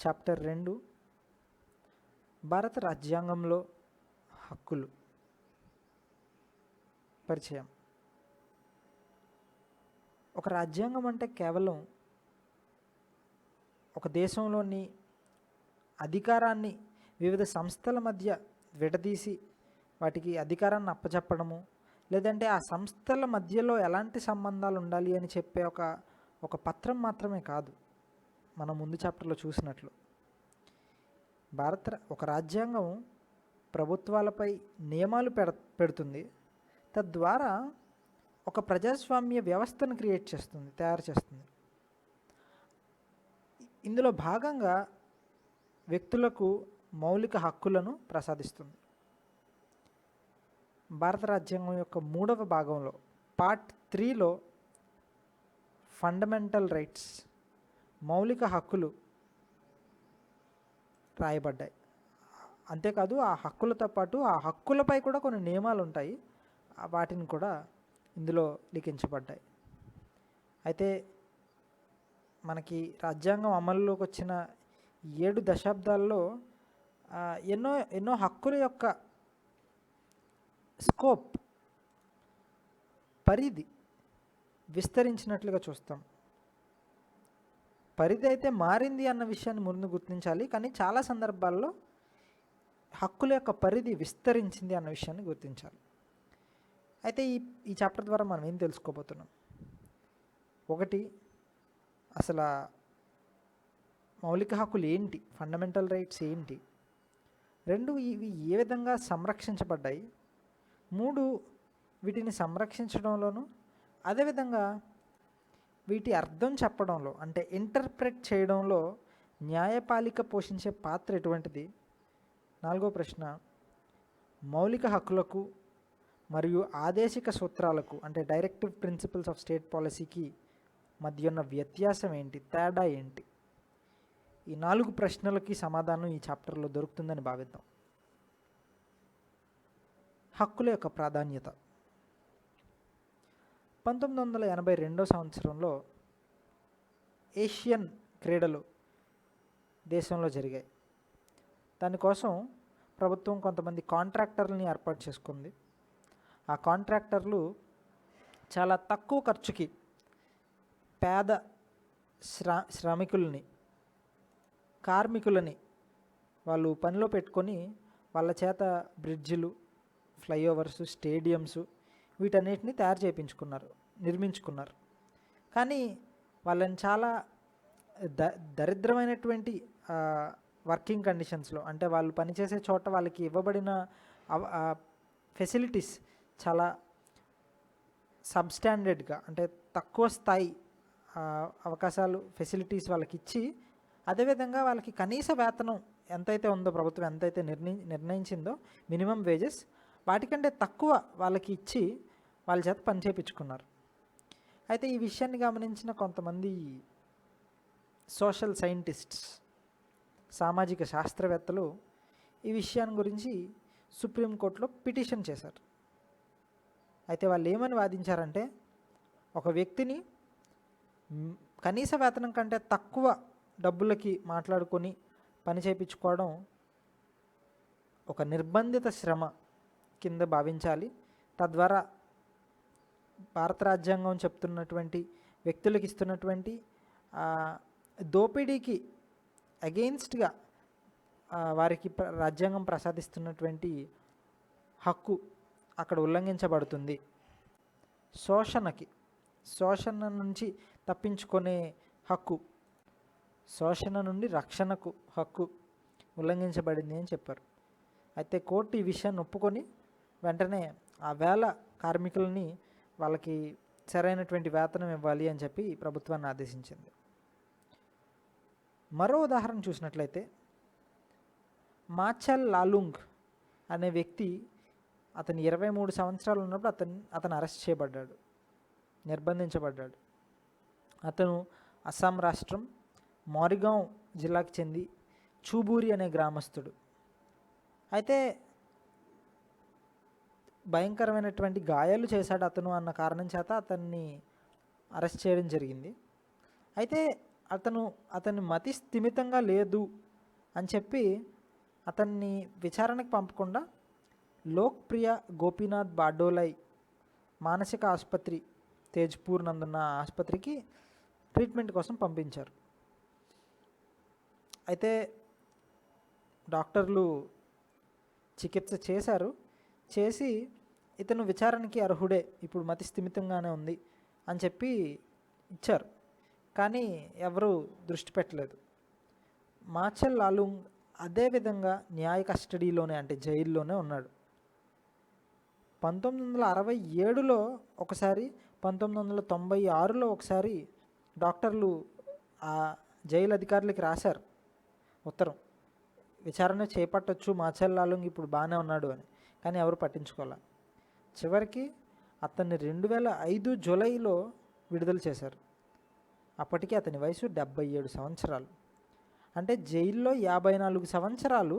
Chapter 2 భారత రాజ్యాంగంలో హక్కులు పరిచయం. ఒక రాజ్యాంగం అంటే కేవలం ఒక దేశంలోని అధికారాన్ని వివిధ సంస్థల మధ్య విడదీసి వాటికి అధికారాన్ని అప్పచెప్పడము, లేదంటే ఆ సంస్థల మధ్యలో ఎలాంటి సంబంధాలు ఉండాలి అని చెప్పే ఒక పత్రం మాత్రమే కాదు. మనం ముందు చాప్టర్లో చూసినట్లు ఒక రాజ్యాంగం ప్రభుత్వాలపై నియమాలు పెడుతుంది. తద్వారా ఒక ప్రజాస్వామ్య వ్యవస్థను తయారు చేస్తుంది. ఇందులో భాగంగా వ్యక్తులకు మౌలిక హక్కులను ప్రసాదిస్తుంది. భారత రాజ్యాంగం యొక్క 3వ భాగంలో పార్ట్ 3లో ఫండమెంటల్ రైట్స్, మౌలిక హక్కులు రాయబడ్డాయి. అంతేకాదు ఆ హక్కులతో పాటు ఆ హక్కులపై కూడా కొన్ని నియమాలు ఉంటాయి, వాటిని కూడా ఇందులో లిఖించబడ్డాయి. అయితే మనకి రాజ్యాంగం అమలులోకి వచ్చిన 7 దశాబ్దాల్లో ఎన్నో హక్కుల యొక్క స్కోప్, పరిధి విస్తరించినట్లుగా చూస్తాం. పరిధి అయితే మారింది అన్న విషయాన్ని ముందు గుర్తించాలి, కానీ చాలా సందర్భాల్లో హక్కుల యొక్క పరిధి విస్తరించింది అన్న విషయాన్ని గుర్తించాలి. అయితే ఈ చాప్టర్ ద్వారా మనం ఏం తెలుసుకోబోతున్నాం? ఒకటి, అసలు మౌలిక హక్కులు ఏంటి, ఫండమెంటల్ రైట్స్ ఏంటి? 2, ఇవి ఏ విధంగా సంరక్షించబడ్డాయి? 3, వీటిని సంరక్షించడంలోనూ అదేవిధంగా వీటి అర్థం చెప్పడంలో, అంటే ఇంటర్ప్రెట్ చేయడంలో న్యాయపాలిక పోషించే పాత్ర ఎటువంటిది? 4వ ప్రశ్న, మౌలిక హక్కులకు మరియు ఆదేశిక సూత్రాలకు, అంటే డైరెక్టివ్ ప్రిన్సిపల్స్ ఆఫ్ స్టేట్ పాలసీకి మధ్య ఉన్న వ్యత్యాసం ఏంటి, తేడా ఏంటి? ఈ 4 ప్రశ్నలకి సమాధానం ఈ చాప్టర్లో దొరుకుతుందని భావిద్దాం. హక్కుల యొక్క ప్రాధాన్యత. 1982 సంవత్సరంలో ఏషియన్ క్రీడలు దేశంలో జరిగాయి. దానికోసం ప్రభుత్వం కొంతమంది కాంట్రాక్టర్లని ఏర్పాటు చేసుకుంది. ఆ కాంట్రాక్టర్లు చాలా తక్కువ ఖర్చుకి పేద శ్రామికుల్ని, కార్మికులని వాళ్ళు పనిలో పెట్టుకొని వాళ్ళ చేత బ్రిడ్జిలు, ఫ్లైఓవర్స్, స్టేడియంస్ వీటన్నిటిని నిర్మించుకున్నారు. కానీ వాళ్ళని చాలా దరిద్రమైనటువంటి వర్కింగ్ కండిషన్స్లో, అంటే వాళ్ళు పనిచేసే చోట వాళ్ళకి ఇవ్వబడిన ఫెసిలిటీస్ చాలా సబ్స్టాండర్డ్గా, అంటే తక్కువ స్థాయి అవకాశాలు, ఫెసిలిటీస్ వాళ్ళకి ఇచ్చి, అదేవిధంగా వాళ్ళకి కనీస వేతనం ఎంతైతే ఉందో, ప్రభుత్వం ఎంతైతే నిర్ణయించిందో మినిమం వేజెస్, వాటికంటే తక్కువ వాళ్ళకి ఇచ్చి వాళ్ళ చేత పని చేయించుకున్నారు. అయితే ఈ విషయాన్ని గమనించిన కొంతమంది సోషల్ సైంటిస్ట్స్, సామాజిక శాస్త్రవేత్తలు ఈ విషయాన్ని గురించి సుప్రీంకోర్టులో పిటిషన్ చేశారు. అయితే వాళ్ళు ఏమని వాదించారంటే, ఒక వ్యక్తిని కనీస వేతనం కంటే తక్కువ డబ్బులకి మాట్లాడుకొని పని చేయించుకోవడం ఒక నిర్బంధిత శ్రమ కింద భావించాలి. తద్వారా భారత రాజ్యాంగం చెప్తున్నటువంటి, వ్యక్తులకు ఇస్తున్నటువంటి దోపిడీకి అగెయిన్స్ట్గా వారికి రాజ్యాంగం ప్రసాదిస్తున్నటువంటి హక్కు అక్కడ ఉల్లంఘించబడుతుంది. శోషణ నుంచి తప్పించుకునే హక్కు, శోషణ నుండి రక్షణకు హక్కు ఉల్లంఘించబడింది అని చెప్పారు. అయితే కోర్టు ఈ విషయాన్ని ఒప్పుకొని వెంటనే ఆ వేల కార్మికులని వాళ్ళకి సరైనటువంటి వేతనం ఇవ్వాలి అని చెప్పి ప్రభుత్వాన్ని ఆదేశించింది. మరో ఉదాహరణ చూసినట్లయితే, మాచల్ లాలుంగ్ అనే వ్యక్తి, అతను 23 సంవత్సరాలు ఉన్నప్పుడు అతను అరెస్ట్ చేయబడ్డాడు, నిర్బంధించబడ్డాడు. అతను అస్సాం రాష్ట్రం మారిగావ్ జిల్లాకు చెంది చూబూరి అనే గ్రామస్తుడు. అయితే భయంకరమైనటువంటి గాయాలు చేశాడు అతను అన్న కారణం చేత అతన్ని అరెస్ట్ చేయడం జరిగింది. అయితే అతని మతి స్థిమితంగా లేదు అని చెప్పి అతన్ని విచారణకు పంపకుండా లోక్ప్రియ గోపీనాథ్ బార్డోలై మానసిక ఆసుపత్రి తేజ్పూర్ నందున్న ఆసుపత్రికి ట్రీట్మెంట్ కోసం పంపించారు. అయితే డాక్టర్లు చికిత్స చేసి ఇతను విచారణకి అర్హుడే, ఇప్పుడు మతి స్థిమితంగానే ఉంది అని చెప్పి ఇచ్చారు. కానీ ఎవరు దృష్టి పెట్టలేదు. మాచెల్ లాలుంగ్ అదేవిధంగా న్యాయ కస్టడీలోనే, అంటే జైల్లోనే ఉన్నాడు. 1967లో ఒకసారి, 1996లో ఒకసారి డాక్టర్లు ఆ జైలు అధికారులకి రాశారు ఉత్తరం, విచారణ చేపట్టొచ్చు, మాచెల్ లాలుంగ్ ఇప్పుడు బాగానే ఉన్నాడు అని. కానీ ఎవరు పట్టించుకోవాలి. చివరికి అతన్ని 2005 జూలైలో విడుదల చేశారు. అప్పటికి అతని వయసు 77 సంవత్సరాలు. అంటే జైల్లో 54 సంవత్సరాలు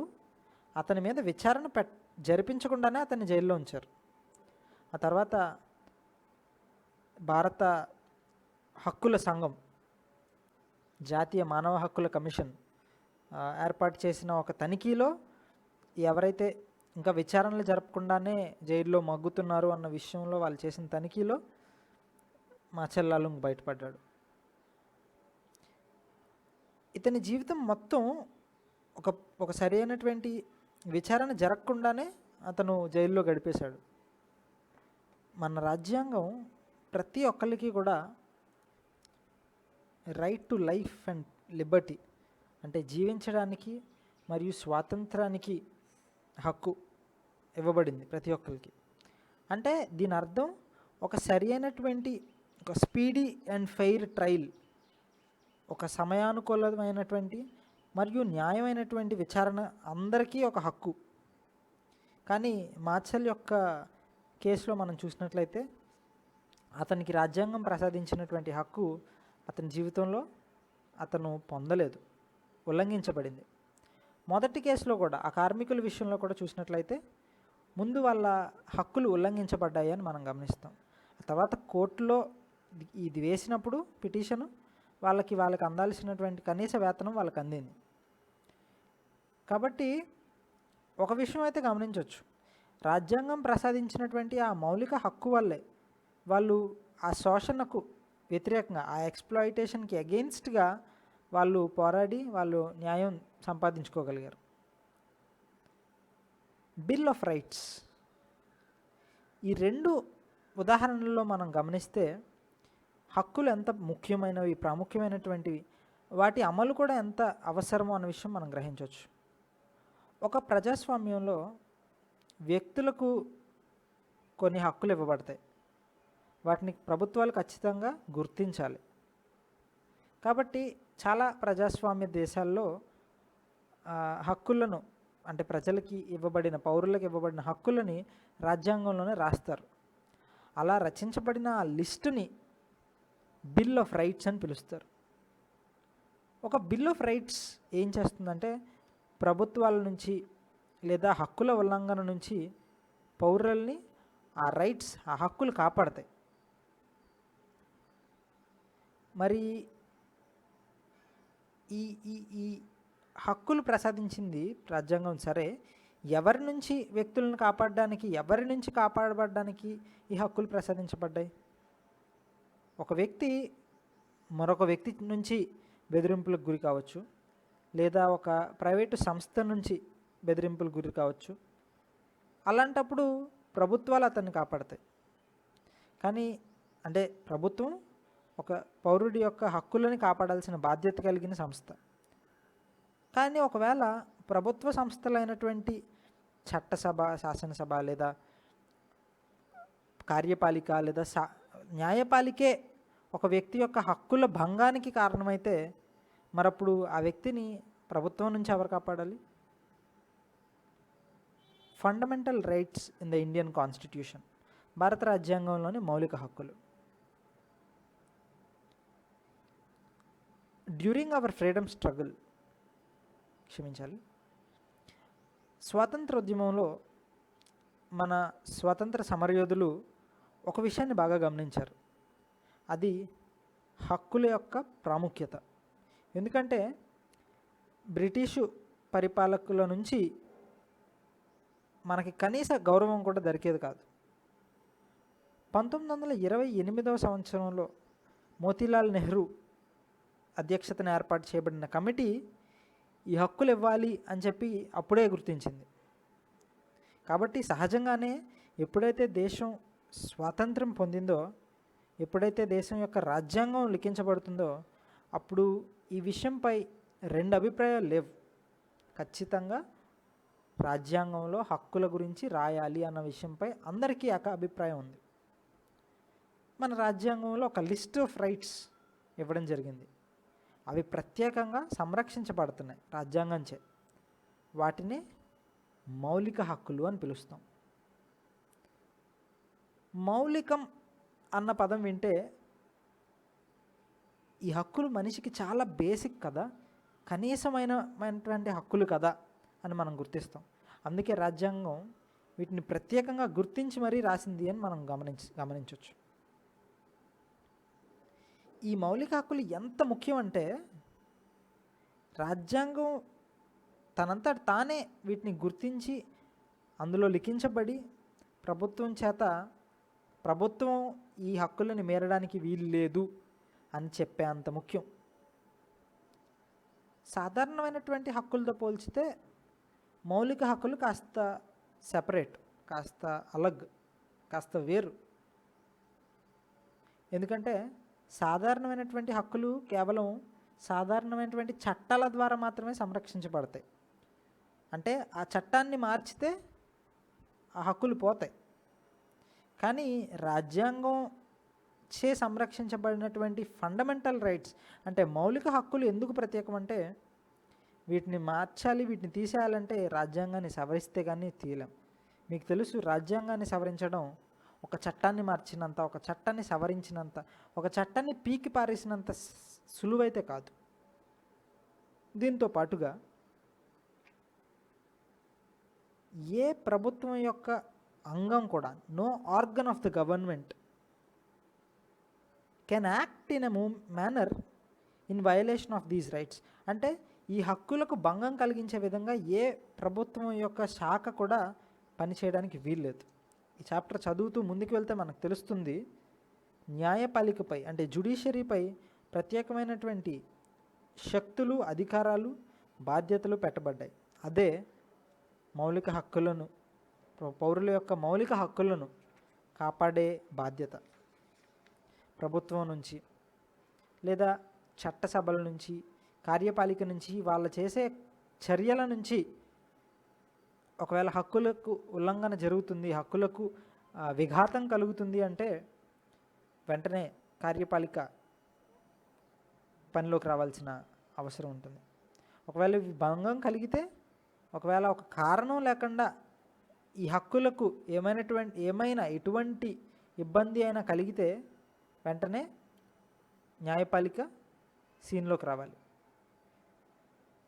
అతని మీద విచారణ జరిపించకుండానే అతన్ని జైల్లో ఉంచారు. ఆ తర్వాత భారత హక్కుల సంఘం, జాతీయ మానవ హక్కుల కమిషన్ ఏర్పాటు చేసిన ఒక తనిఖీలో ఎవరైతే ఇంకా విచారణలు జరపకుండానే జైల్లో మగ్గుతున్నారు అన్న విషయంలో వాళ్ళు చేసిన తనిఖీలో మాచెల్ లాలుంగ్ బయటపడ్డాడు. ఇతని జీవితం మొత్తం ఒక సరైనటువంటి విచారణ జరగకుండానే అతను జైల్లో గడిపేశాడు. మన రాజ్యాంగం ప్రతి ఒక్కరికి కూడా right to life and Liberty, అంటే జీవించడానికి మరియు స్వాతంత్రానికి హక్కు ఇవ్వబడింది ప్రతి ఒక్కరికి. అంటే దీని అర్థం ఒక సరి అయినటువంటి ఒక స్పీడీ అండ్ ఫెయిర్ ట్రయల్, ఒక సమయానుకూలమైనటువంటి మరియు న్యాయమైనటువంటి విచారణ అందరికీ ఒక హక్కు. కానీ మాచెల్ యొక్క కేసులో మనం చూసినట్లయితే అతనికి రాజ్యాంగం ప్రసాదించినటువంటి హక్కు అతని జీవితంలో అతను పొందలేదు, ఉల్లంఘించబడింది. మొదటి కేసులో కూడా, ఆ కార్మికుల విషయంలో కూడా చూసినట్లయితే ముందు వాళ్ళ హక్కులు ఉల్లంఘించబడ్డాయి అని మనం గమనిస్తాం. ఆ తర్వాత కోర్టులో ఇది వేసినప్పుడు పిటిషను వాళ్ళకి అందాల్సినటువంటి కనీస వేతనం వాళ్ళకి అందింది. కాబట్టి ఒక విషయం అయితే గమనించవచ్చు, రాజ్యాంగం ప్రసాదించినటువంటి ఆ మౌలిక హక్కు వల్లే వాళ్ళు ఆ శోషణకు వ్యతిరేకంగా, ఆ ఎక్స్ప్లాయిటేషన్కి అగెయిన్స్ట్గా వాళ్ళు పోరాడి వాళ్ళు న్యాయం సంపాదించుకోగలిగారు. బిల్ ఆఫ్ రైట్స్, ఈ రెండు ఉదాహరణల్లో మనం గమనిస్తే హక్కులు ఎంత ముఖ్యమైనవి, ప్రాముఖ్యమైనటువంటివి, వాటి అమలు కూడా ఎంత అవసరమో అన్న విషయం మనం గ్రహించవచ్చు. ఒక ప్రజాస్వామ్యంలో వ్యక్తులకు కొన్ని హక్కులు ఇవ్వబడతాయి, వాటిని ప్రభుత్వాలు ఖచ్చితంగా గుర్తించాలి. కాబట్టి చాలా ప్రజాస్వామ్య దేశాల్లో హక్కులను, అంటే ప్రజలకి ఇవ్వబడిన, పౌరులకు ఇవ్వబడిన హక్కులని రాజ్యాంగంలోనే రాస్తారు. అలా రచించబడిన ఆ లిస్టుని బిల్ ఆఫ్ రైట్స్ అని పిలుస్తారు. ఒక బిల్ ఆఫ్ రైట్స్ ఏం చేస్తుందంటే ప్రభుత్వాల నుంచి లేదా హక్కుల ఉల్లంఘన నుంచి పౌరుల్ని ఆ రైట్స్, ఆ హక్కులు కాపాడతాయి. మరి ఈ ఈ ఈ హక్కులు ప్రసాదించింది రాజ్యాంగం. సరే, ఎవరి నుంచి వ్యక్తులను కాపాడడానికి, ఎవరి నుంచి కాపాడబడడానికి ఈ హక్కులు ప్రసాదించబడ్డాయి? ఒక వ్యక్తి మరొక వ్యక్తి నుంచి బెదిరింపులకు గురి కావచ్చు, లేదా ఒక ప్రైవేటు సంస్థ నుంచి బెదిరింపులకు గురి కావచ్చు. అలాంటప్పుడు ప్రభుత్వాలు అతన్ని కాపాడతాయి. కానీ అంటే ప్రభుత్వం ఒక పౌరుడి యొక్క హక్కులని కాపాడాల్సిన బాధ్యత కలిగిన సంస్థ. కానీ ఒకవేళ ప్రభుత్వ సంస్థలైనటువంటి చట్టసభ, శాసనసభ లేదా కార్యపాలిక లేదా న్యాయపాలికే ఒక వ్యక్తి యొక్క హక్కుల భంగానికి కారణమైతే మరప్పుడు ఆ వ్యక్తిని ప్రభుత్వం నుంచి ఎవరు కాపాడాలి? Fundamental rights in the Indian constitution, భారత రాజ్యాంగంలోని మౌలిక హక్కులు. డ్యూరింగ్ అవర్ ఫ్రీడమ్ స్ట్రగుల్, స్వాతంత్రోద్యమంలో మన స్వాతంత్ర సమరయోధులు ఒక విషయాన్ని బాగా గమనించారు. అది హక్కుల యొక్క ప్రాముఖ్యత. ఎందుకంటే బ్రిటిషు పరిపాలకుల నుంచి మనకి కనీస గౌరవం కూడా దొరికేది కాదు. 1928వ సంవత్సరంలో మోతీలాల్ నెహ్రూ అధ్యక్షతన ఏర్పాటు చేయబడిన కమిటీ ఈ హక్కులు ఇవ్వాలి అని చెప్పి అప్పుడే గుర్తించింది. కాబట్టి సహజంగానే ఎప్పుడైతే దేశం స్వాతంత్రం పొందిందో, ఎప్పుడైతే దేశం యొక్క రాజ్యాంగం లిఖించబడుతుందో, అప్పుడు ఈ విషయంపై రెండు అభిప్రాయాలు లేవు. ఖచ్చితంగా రాజ్యాంగంలో హక్కుల గురించి రాయాలి అన్న విషయంపై అందరికీ అభిప్రాయం ఉంది. మన రాజ్యాంగంలో ఒక లిస్ట్ ఆఫ్ రైట్స్ ఇవ్వడం జరిగింది. అవి ప్రత్యేకంగా సంరక్షించబడుతున్నాయి రాజ్యాంగంచే. వాటిని మౌలిక హక్కులు అని పిలుస్తాం. మౌలికం అన్న పదం వింటే ఈ హక్కులు మనిషికి చాలా బేసిక్ కదా, కనీసమైనటువంటి హక్కులు కదా అని మనం గుర్తిస్తాం. అందుకే రాజ్యాంగం వీటిని ప్రత్యేకంగా గుర్తించి మరీ రాసింది అని మనం గమనించవచ్చు. ఈ మౌలిక హక్కులు ఎంత ముఖ్యం అంటే, రాజ్యాంగం తనంతట తానే వీటిని గుర్తించి అందులో లిఖించబడి ప్రభుత్వం ఈ హక్కులను మీరడానికి వీలు లేదు అని చెప్పే అంత ముఖ్యం. సాధారణమైనటువంటి హక్కులతో పోల్చితే మౌలిక హక్కులు కాస్త సెపరేట్, కాస్త అలగ్, కాస్త వేరు. ఎందుకంటే సాధారణమైనటువంటి హక్కులు కేవలం సాధారణమైనటువంటి చట్టాల ద్వారా మాత్రమే సంరక్షించబడతాయి. అంటే ఆ చట్టాన్ని మార్చితే ఆ హక్కులు పోతాయి. కానీ రాజ్యాంగం చే సంరక్షించబడినటువంటి ఫండమెంటల్ రైట్స్ అంటే మౌలిక హక్కులు ఎందుకు ప్రత్యేకం అంటే, వీటిని మార్చాలి, వీటిని తీసేయాలంటే రాజ్యాంగాన్ని సవరిస్తే కానీ తీయలేం. మీకు తెలుసు, రాజ్యాంగాన్ని సవరించడం ఒక చట్టాన్ని మార్చినంత, ఒక చట్టాన్ని సవరించినంత, ఒక చట్టాన్ని పీకి పారేసినంత సులువైతే కాదు. దీంతో పాటుగా ఏ ప్రభుత్వం యొక్క అంగం కూడా, no organ of the government can act in a manner in violation of these rights. అంటే ఈ హక్కులకు భంగం కలిగించే విధంగా ఏ ప్రభుత్వం యొక్క శాఖ కూడా పనిచేయడానికి వీల్లేదు. ఈ చాప్టర్ చదువుతూ ముందుకు వెళ్తే మనకు తెలుస్తుంది, న్యాయపాలికపై అంటే జ్యుడిషియరీపై ప్రత్యేకమైనటువంటి శక్తులు, అధికారాలు, బాధ్యతలు పెట్టబడ్డాయి. అదే మౌలిక హక్కులను, పౌరుల యొక్క మౌలిక హక్కులను కాపాడే బాధ్యత ప్రభుత్వం నుంచి, లేదా చట్టసభల నుంచి, కార్యపాలిక నుంచి, వాళ్ళు చేసే చర్యల నుంచి ఒకవేళ హక్కులకు ఉల్లంఘన జరుగుతుంది, హక్కులకు విఘాతం కలుగుతుంది అంటే వెంటనే కార్యపాలిక పనిలోకి రావాల్సిన అవసరం ఉంటుంది. ఒకవేళ భంగం కలిగితే, ఒకవేళ ఒక కారణం లేకుండా ఈ హక్కులకు ఏమైనా ఎటువంటి ఇబ్బంది అయినా కలిగితే వెంటనే న్యాయపాలిక సీన్లోకి రావాలి.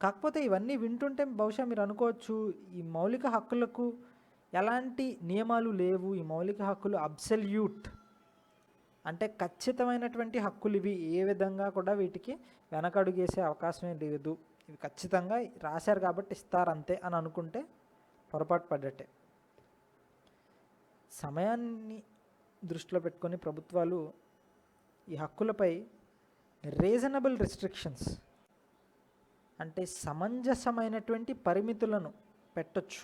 కాకపోతే ఇవన్నీ వింటుంటే బహుశా మీరు అనుకోవచ్చు, ఈ మౌలిక హక్కులకు ఎలాంటి నియమాలు లేవు, ఈ మౌలిక హక్కులు అబ్సల్యూట్ అంటే ఖచ్చితమైనటువంటి హక్కులు ఇవి, ఏ విధంగా కూడా వీటికి వెనకడుగేసే అవకాశమే లేదు, ఇవి ఖచ్చితంగా రాశారు కాబట్టి ఇస్తారంతే అని అనుకుంటే పొరపాటు పడ్డట్టే. సమయాన్ని దృష్టిలో పెట్టుకొని ప్రభుత్వాలు ఈ హక్కులపై రీజనబుల్ రెస్ట్రిక్షన్స్ అంటే సమంజసమైనటువంటి పరిమితులను పెట్టొచ్చు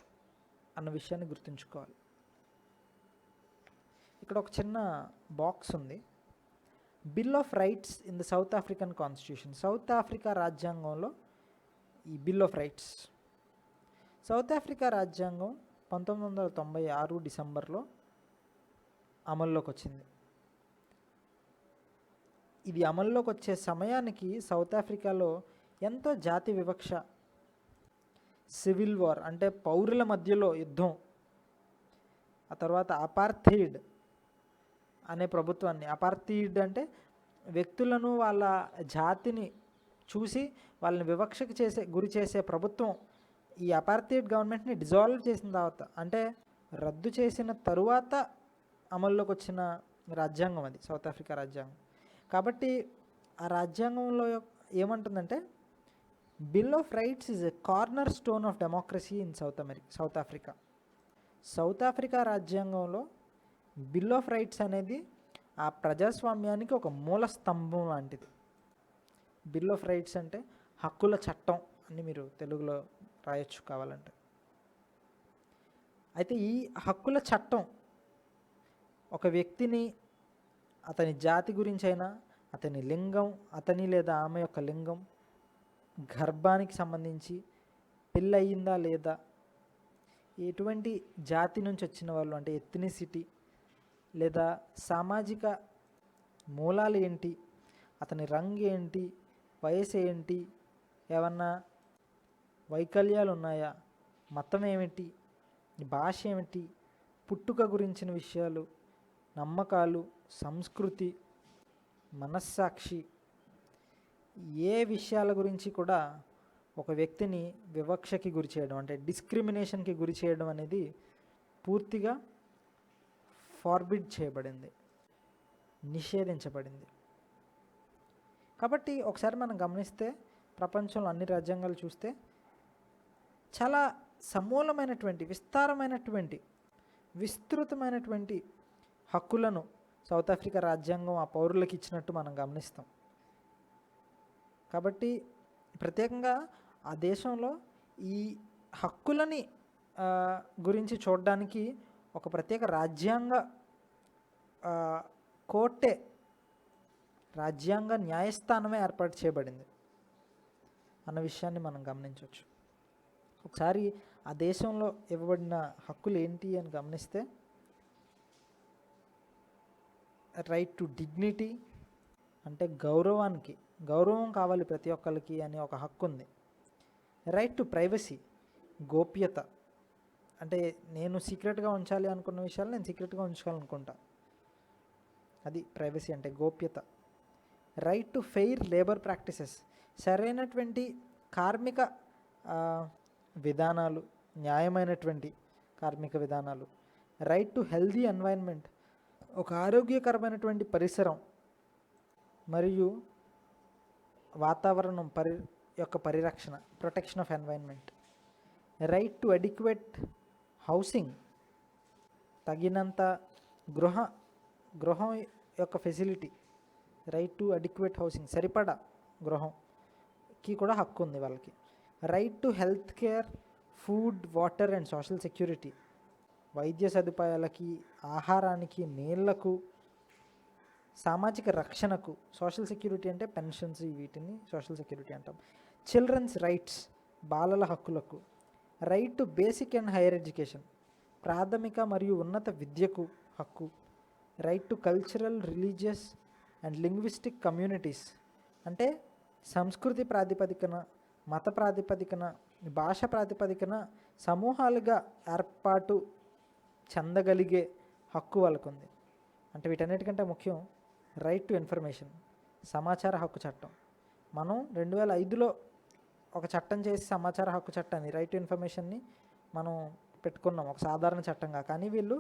అన్న విషయాన్ని గుర్తుంచుకోవాలి. ఇక్కడ ఒక చిన్న బాక్స్ ఉంది, bill of rights in the south African constitution. South Africa రాజ్యాంగంలో ఈ bill of rights. South Africa రాజ్యాంగం 1996 డిసెంబర్లో అమల్లోకి వచ్చింది. ఇది అమల్లోకి వచ్చే సమయానికి సౌత్ ఆఫ్రికాలో ఎంతో జాతి వివక్ష, సివిల్ వార్ అంటే పౌరుల మధ్యలో యుద్ధం, ఆ తర్వాత అపార్థైడ్ అనే ప్రభుత్వాన్ని, అపార్థైడ్ అంటే వ్యక్తులను వాళ్ళ జాతిని చూసి వాళ్ళని వివక్షకు గురి చేసే ప్రభుత్వం, ఈ అపార్థైడ్ గవర్నమెంట్ని డిజాల్వ్ చేసిన తర్వాత అంటే రద్దు చేసిన తరువాత అమల్లోకి వచ్చిన రాజ్యాంగం అది సౌత్ ఆఫ్రికా రాజ్యాంగం. కాబట్టి ఆ రాజ్యాంగంలో ఏమంటుందంటే, bill of rights is a corner stone of democracy in south Africa. South Africa రాజ్యాంగంలో బిల్ ఆఫ్ రైట్స్ అనేది ఆ ప్రజాస్వామ్యానికి ఒక మూల స్తంభం లాంటిది. బిల్ ఆఫ్ రైట్స్ అంటే హక్కుల చట్టం అని మీరు తెలుగులో రాయొచ్చు కావాలంటే. అయితే ఈ హక్కుల చట్టం ఒక వ్యక్తిని అతని జాతి గురించి అయినా, అతని లింగం, అతని లేదా ఆమె యొక్క లింగం, గర్భానికి సంబంధించి, పెళ్ళి అయ్యిందా లేదా, ఎటువంటి జాతి నుంచి వచ్చిన వాళ్ళు అంటే ఎథ్నిసిటీ, లేదా సామాజిక మూలాలు ఏంటి, అతని రంగు ఏంటి, వయసు ఏంటి, ఏమన్నా వైకల్యాలు ఉన్నాయా, మతం ఏమిటి, భాష ఏమిటి, పుట్టుక గురించిన విషయాలు, నమ్మకాలు, సంస్కృతి, మనస్సాక్షి, ఏ విషయాల గురించి కూడా ఒక వ్యక్తిని వివక్షకి గురి చేయడం అంటే డిస్క్రిమినేషన్కి గురి చేయడం అనేది పూర్తిగా ఫార్బిడ్ చేయబడింది, నిషేధించబడింది. కాబట్టి ఒకసారి మనం గమనిస్తే ప్రపంచంలో అన్ని రాజ్యాంగాలు చూస్తే చాలా సమూలమైనటువంటి, విస్తృతమైనటువంటి హక్కులను సౌత్ ఆఫ్రికా రాజ్యాంగం ఆ పౌరులకు ఇచ్చినట్టు మనం గమనిస్తాం. కాబట్టి ప్రత్యేకంగా ఆ దేశంలో ఈ హక్కులని గురించి చూడడానికి ఒక ప్రత్యేక రాజ్యాంగ కోర్టే, రాజ్యాంగ న్యాయస్థానమే ఏర్పాటు చేయబడింది అన్న విషయాన్ని మనం గమనించవచ్చు. ఒకసారి ఆ దేశంలో ఇవ్వబడిన హక్కులు ఏంటి అని గమనిస్తే, రైట్ టు డిగ్నిటీ అంటే గౌరవం కావాలి ప్రతి ఒక్కరికి అని ఒక హక్కు ఉంది. రైట్ టు ప్రైవసీ, గోప్యత అంటే నేను సీక్రెట్గా ఉంచాలి అనుకున్న విషయాలు నేను సీక్రెట్గా ఉంచుకోవాలనుకుంటా, అది ప్రైవసీ అంటే గోప్యత. Right to fair labour practices, సరైనటువంటి కార్మిక విధానాలు, న్యాయమైనటువంటి కార్మిక విధానాలు. రైట్ టు హెల్దీ ఎన్వైరన్మెంట్, ఒక ఆరోగ్యకరమైనటువంటి పరిసరం మరియు వాతావరణం యొక్క పరిరక్షణ, protection of environment. Right to adequate housing, తగినంత గృహం యొక్క facility. Right to adequate housing, సరిపడా గృహంకి కూడా హక్కు ఉంది వాళ్ళకి. Right to health care, food, water and social security, వైద్య సదుపాయాలకి, ఆహారానికి, నీళ్లకు, సామాజిక రక్షణకు. సోషల్ సెక్యూరిటీ అంటే పెన్షన్స్, వీటిని సోషల్ సెక్యూరిటీ అంటాం. చిల్డ్రన్స్ రైట్స్, బాలల హక్కులకు. Right to basic and higher education, ప్రాథమిక మరియు ఉన్నత విద్యకు హక్కు. Right to cultural, religious and linguistic communities అంటే సంస్కృతి ప్రాతిపదికన, మత ప్రాతిపదికన, భాష ప్రాతిపదికన సమూహాలుగా ఏర్పాటు చెందగలిగే హక్కు వాళ్ళకు ఉంది. అంటే వీటన్నిటికంటే ముఖ్యం రైట్ టు ఇన్ఫర్మేషన్, సమాచార హక్కు చట్టం. మనం 2005లో ఒక చట్టం చేసి సమాచార హక్కు చట్టాన్ని, రైట్ టు ఇన్ఫర్మేషన్ని మనం పెట్టుకున్నాం ఒక సాధారణ చట్టంగా. కానీ వీళ్ళు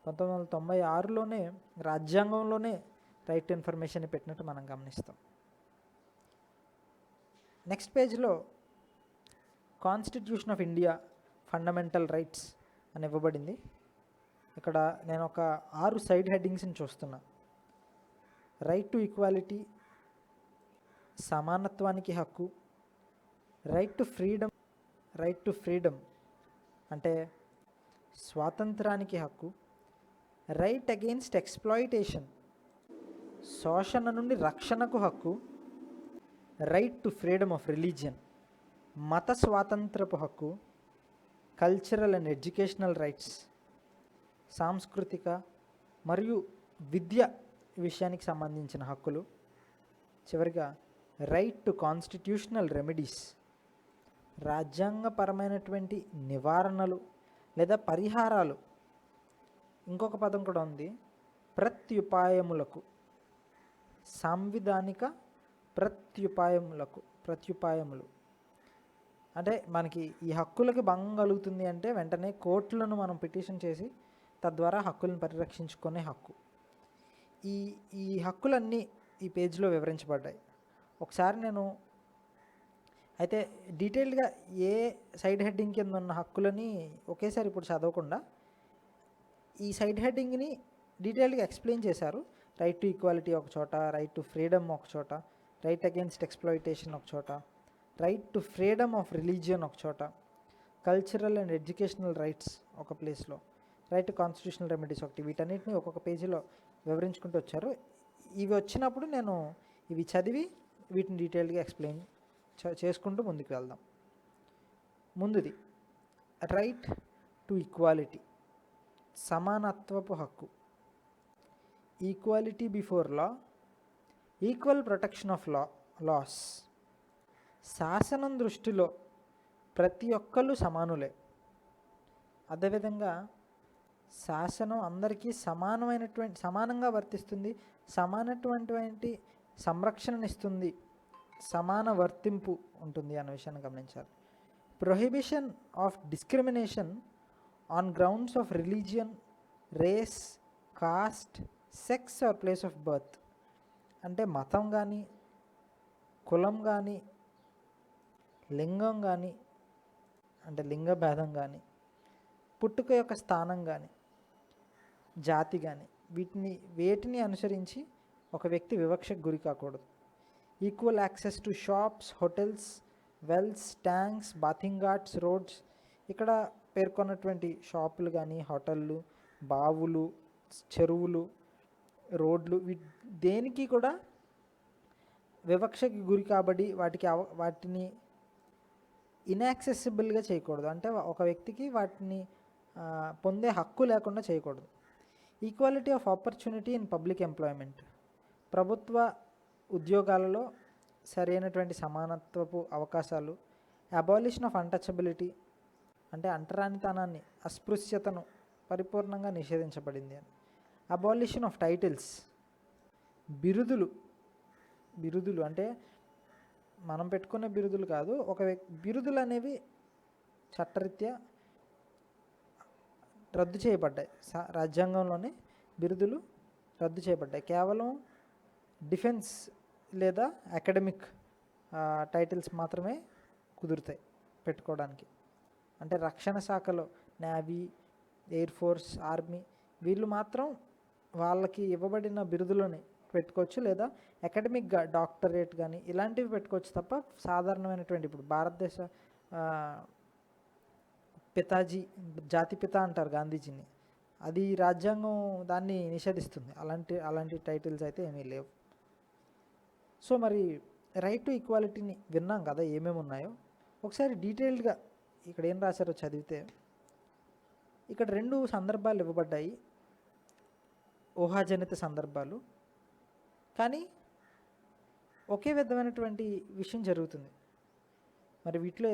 1996లోనే రాజ్యాంగంలోనే రైట్ టు ఇన్ఫర్మేషన్ని పెట్టినట్టు మనం గమనిస్తాం. నెక్స్ట్ పేజ్లో constitution of India fundamental rights అని ఇవ్వబడింది. ఇక్కడ నేను ఒక 6 సైడ్ హెడ్డింగ్స్ని చూస్తున్నా. రైట్ టు ఈక్వాలిటీ, సమానత్వానికి హక్కు. రైట్ టు ఫ్రీడమ్ అంటే స్వాతంత్రానికి హక్కు. రైట్ అగెయిన్స్ట్ ఎక్స్ప్లాయిటేషన్, శోషణ నుండి రక్షణకు హక్కు. Right to freedom of religion, మత స్వాతంత్రపు హక్కు. కల్చరల్ అండ్ ఎడ్యుకేషనల్ రైట్స్, సాంస్కృతిక మరియు విద్య విషయానికి సంబంధించిన హక్కులు. చివరిగా రైట్ టు కాన్స్టిట్యూషనల్ రెమెడీస్, రాజ్యాంగపరమైనటువంటి నివారణలు లేదా పరిహారాలు. ఇంకొక పదం కూడా ఉంది, ప్రత్యుపాయములకు, సాంవిధానిక ప్రత్యుపాయములు. అంటే మనకి ఈ హక్కులకి భంగం కలుగుతుంది అంటే వెంటనే కోర్టులను మనం పిటిషన్ చేసి తద్వారా హక్కులను పరిరక్షించుకునే హక్కు. ఈ హక్కులన్నీ ఈ పేజీలో వివరించబడ్డాయి. ఒకసారి నేను అయితే డీటెయిల్డ్గా ఏ సైడ్ హెడ్డింగ్ కింద ఉన్న హక్కులని ఒకేసారి ఇప్పుడు చదవకుండా ఈ సైడ్ హెడ్డింగ్ని డీటెయిల్డ్గా ఎక్స్ప్లెయిన్ చేశారు. రైట్ టు ఈక్వాలిటీ ఒక చోట, రైట్ టు ఫ్రీడమ్ ఒక చోట, రైట్ అగేన్స్ట్ ఎక్స్ప్లాయిటేషన్ ఒక చోట, right to freedom of religion ఒక చోట, కల్చరల్ అండ్ ఎడ్యుకేషనల్ రైట్స్ ఒక ప్లేస్లో, రైట్ టు కాన్స్టిట్యూషనల్ రెమెడీస్ ఒకటి. వీటన్నిటిని ఒక్కొక్క పేజీలో వివరించుకుంటూ వచ్చారు. ఇవి వచ్చినప్పుడు నేను ఇవి చదివి వీటిని డీటెయిల్డ్గా ఎక్స్ప్లెయిన్ చేసుకుంటూ ముందుకు వెళ్దాం. ముందుది రైట్ టు ఈక్వాలిటీ, సమానత్వపు హక్కు. Equality before law, equal protection of laws. శాసనం దృష్టిలో ప్రతి ఒక్కళ్ళు సమానులే. అదేవిధంగా శాసనం అందరికీ సమానంగా వర్తిస్తుంది, సమానటువంటి సంరక్షణనిస్తుంది, సమాన వర్తింపు ఉంటుంది అన్న విషయాన్ని గమనించాలి. Prohibition of discrimination on grounds of religion, race, caste, sex or place of birth. అంటే మతం కానీ, కులం కానీ, లింగం కానీ, అంటే లింగ భేదం కానీ, పుట్టుక యొక్క స్థానం కానీ, జాతి కానీ, వేటిని అనుసరించి ఒక వ్యక్తి వివక్షకు గురి కాకూడదు. Equal access to shops, hotels, wells, tanks, bathing ghats, roads. ఇక్కడ పేర్కొన్నటువంటి షాపులు కానీ, హోటళ్ళు, బావులు, చెరువులు, రోడ్లు, దేనికి కూడా వివక్షకి గురి కాబడి వాటిని ఇన్యాక్సెసిబుల్గా చేయకూడదు. అంటే ఒక వ్యక్తికి వాటిని పొందే హక్కు లేకుండా చేయకూడదు. Equality of opportunity in public employment. ప్రభుత్వ ఉద్యోగాలలో సరైనటువంటి సమానత్వపు అవకాశాలు. అబాలిషన్ ఆఫ్ అన్టచబిలిటీ, అంటే అంటరానితనాన్ని, అస్పృశ్యతను పరిపూర్ణంగా నిషేధించబడింది అని. అబాలిషన్ ఆఫ్ టైటిల్స్, బిరుదులు అంటే మనం పెట్టుకునే బిరుదులు కాదు, బిరుదులు అనేవి చట్టరీత్యా రద్దు చేయబడ్డాయి. రాజ్యాంగంలోనే బిరుదులు రద్దు చేయబడ్డాయి. కేవలం డిఫెన్స్ లేదా అకాడమిక్ టైటిల్స్ మాత్రమే కుదురుతాయి పెట్టుకోవడానికి. అంటే రక్షణ శాఖలో నేవీ, ఎయిర్ ఫోర్స్, ఆర్మీ వీళ్ళు మాత్రం వాళ్ళకి ఇవ్వబడిన బిరుదులని పెట్టుకోవచ్చు, లేదా అకాడమిక్గా డాక్టరేట్ కానీ ఇలాంటివి పెట్టుకోవచ్చు తప్ప సాధారణమైనటువంటి ఇప్పుడు భారతదేశ పితాజీ, జాతిపిత అంటారు గాంధీజీని, అది రాజ్యాంగం దాన్ని నిషేధిస్తుంది. అలాంటి టైటిల్స్ అయితే ఏమీ లేవు. సో మరి రైట్ టు ఈక్వాలిటీని విన్నాం కదా ఏమేమి ఉన్నాయో. ఒకసారి డీటెయిల్డ్గా ఇక్కడ ఏం రాశారో చదివితే ఇక్కడ 2 సందర్భాలు ఇవ్వబడ్డాయి, ఊహాజనిత సందర్భాలు. కానీ ఒకే విధమైనటువంటి విషయం జరుగుతుంది. మరి వీటిలో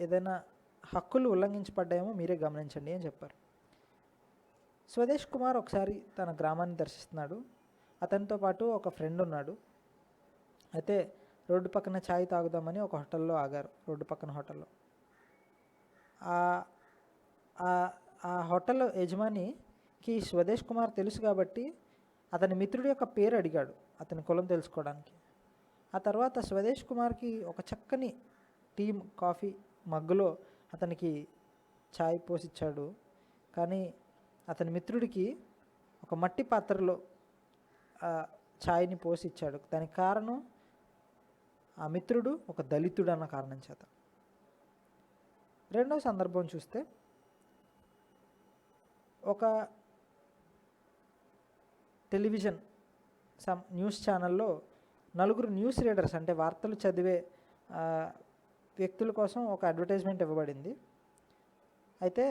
ఏదైనా హక్కులు ఉల్లంఘించబడ్డాయేమో మీరే గమనించండి అని చెప్పారు. స్వదేశ్ కుమార్ ఒకసారి తన గ్రామాన్ని దర్శిస్తున్నాడు. అతనితో పాటు ఒక ఫ్రెండ్ ఉన్నాడు. అయితే రోడ్డు పక్కన ఛాయ్ తాగుదామని ఒక హోటల్లో ఆగారు. రోడ్డు పక్కన హోటల్లో ఆ హోటల్ యజమానికి స్వదేశ్ కుమార్ తెలుసు కాబట్టి అతని మిత్రుడి యొక్క పేరు అడిగాడు అతని కులం తెలుసుకోవడానికి. ఆ తర్వాత స్వదేశ్ కుమార్కి ఒక చక్కని టీ, కాఫీ మగ్గులో అతనికి ఛాయ్ పోసిచ్చాడు. కానీ అతని మిత్రుడికి ఒక మట్టి పాత్రలో ఛాయ్ని పోసి ఇచ్చాడు. దానికి కారణం ఆ మిత్రుడు ఒక దళితుడు అన్న కారణం చేత. రెండవ సందర్భం చూస్తే ఒక టెలివిజన్ న్యూస్ ఛానల్లో 4 న్యూస్ రీడర్స్, అంటే వార్తలు చదివే వ్యక్తుల కోసం ఒక అడ్వర్టైజ్మెంట్ ఇవ్వబడింది. అయితే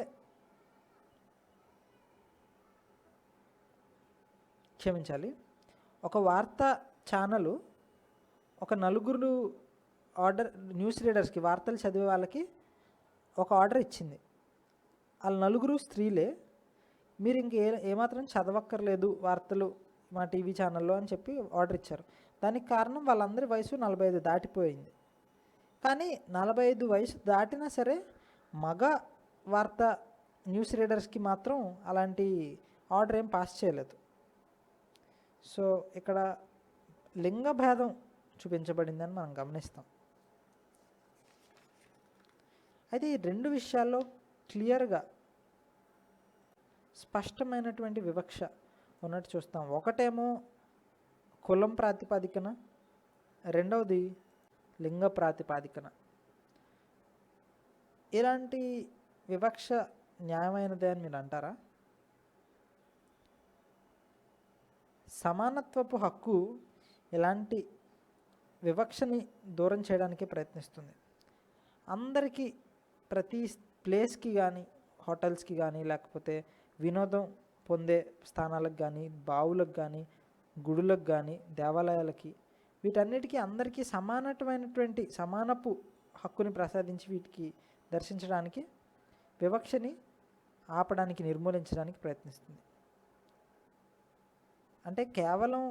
క్షమించాలి, ఒక వార్తా ఛానలు ఒక 4 న్యూస్ రీడర్స్కి, వార్తలు చదివే వాళ్ళకి ఒక ఆర్డర్ ఇచ్చింది. వాళ్ళ 4 స్త్రీలే. మీరు ఏమాత్రం చదవక్కర్లేదు వార్తలు మా టీవీ ఛానల్లో అని చెప్పి ఆర్డర్ ఇచ్చారు. దానికి కారణం వాళ్ళందరి వయసు 45 దాటిపోయింది. కానీ 45 వయసు దాటినా సరే మగ వార్తా న్యూస్ రీడర్స్కి మాత్రం అలాంటి ఆర్డర్ ఏం పాస్ చేయలేదు. సో ఇక్కడ లింగ భేదం చూపించబడిందని మనం గమనిస్తాం. అయితే ఈ రెండు విషయాల్లో క్లియర్గా స్పష్టమైనటువంటి వివక్ష ఉన్నట్టు చూస్తాం. ఒకటేమో కులం ప్రాతిపదికన, రెండవది లింగ ప్రాతిపాదికన. ఇలాంటి వివక్ష న్యాయమైనదే అని మీరు అంటారా? సమానత్వపు హక్కు ఇలాంటి వివక్షని దూరం చేయడానికి ప్రయత్నిస్తుంది. అందరికీ ప్రతి ప్లేస్కి కానీ, హోటల్స్కి కానీ, లేకపోతే వినోదం పొందే స్థానాలకు కానీ, బావులకు కానీ, గుడులకు కానీ, దేవాలయాలకి, వీటన్నిటికీ అందరికీ సమానపు హక్కుని ప్రసాదించి వీటికి దర్శించడానికి, వివక్షని ఆపడానికి, నిర్మూలించడానికి ప్రయత్నిస్తుంది. అంటే కేవలం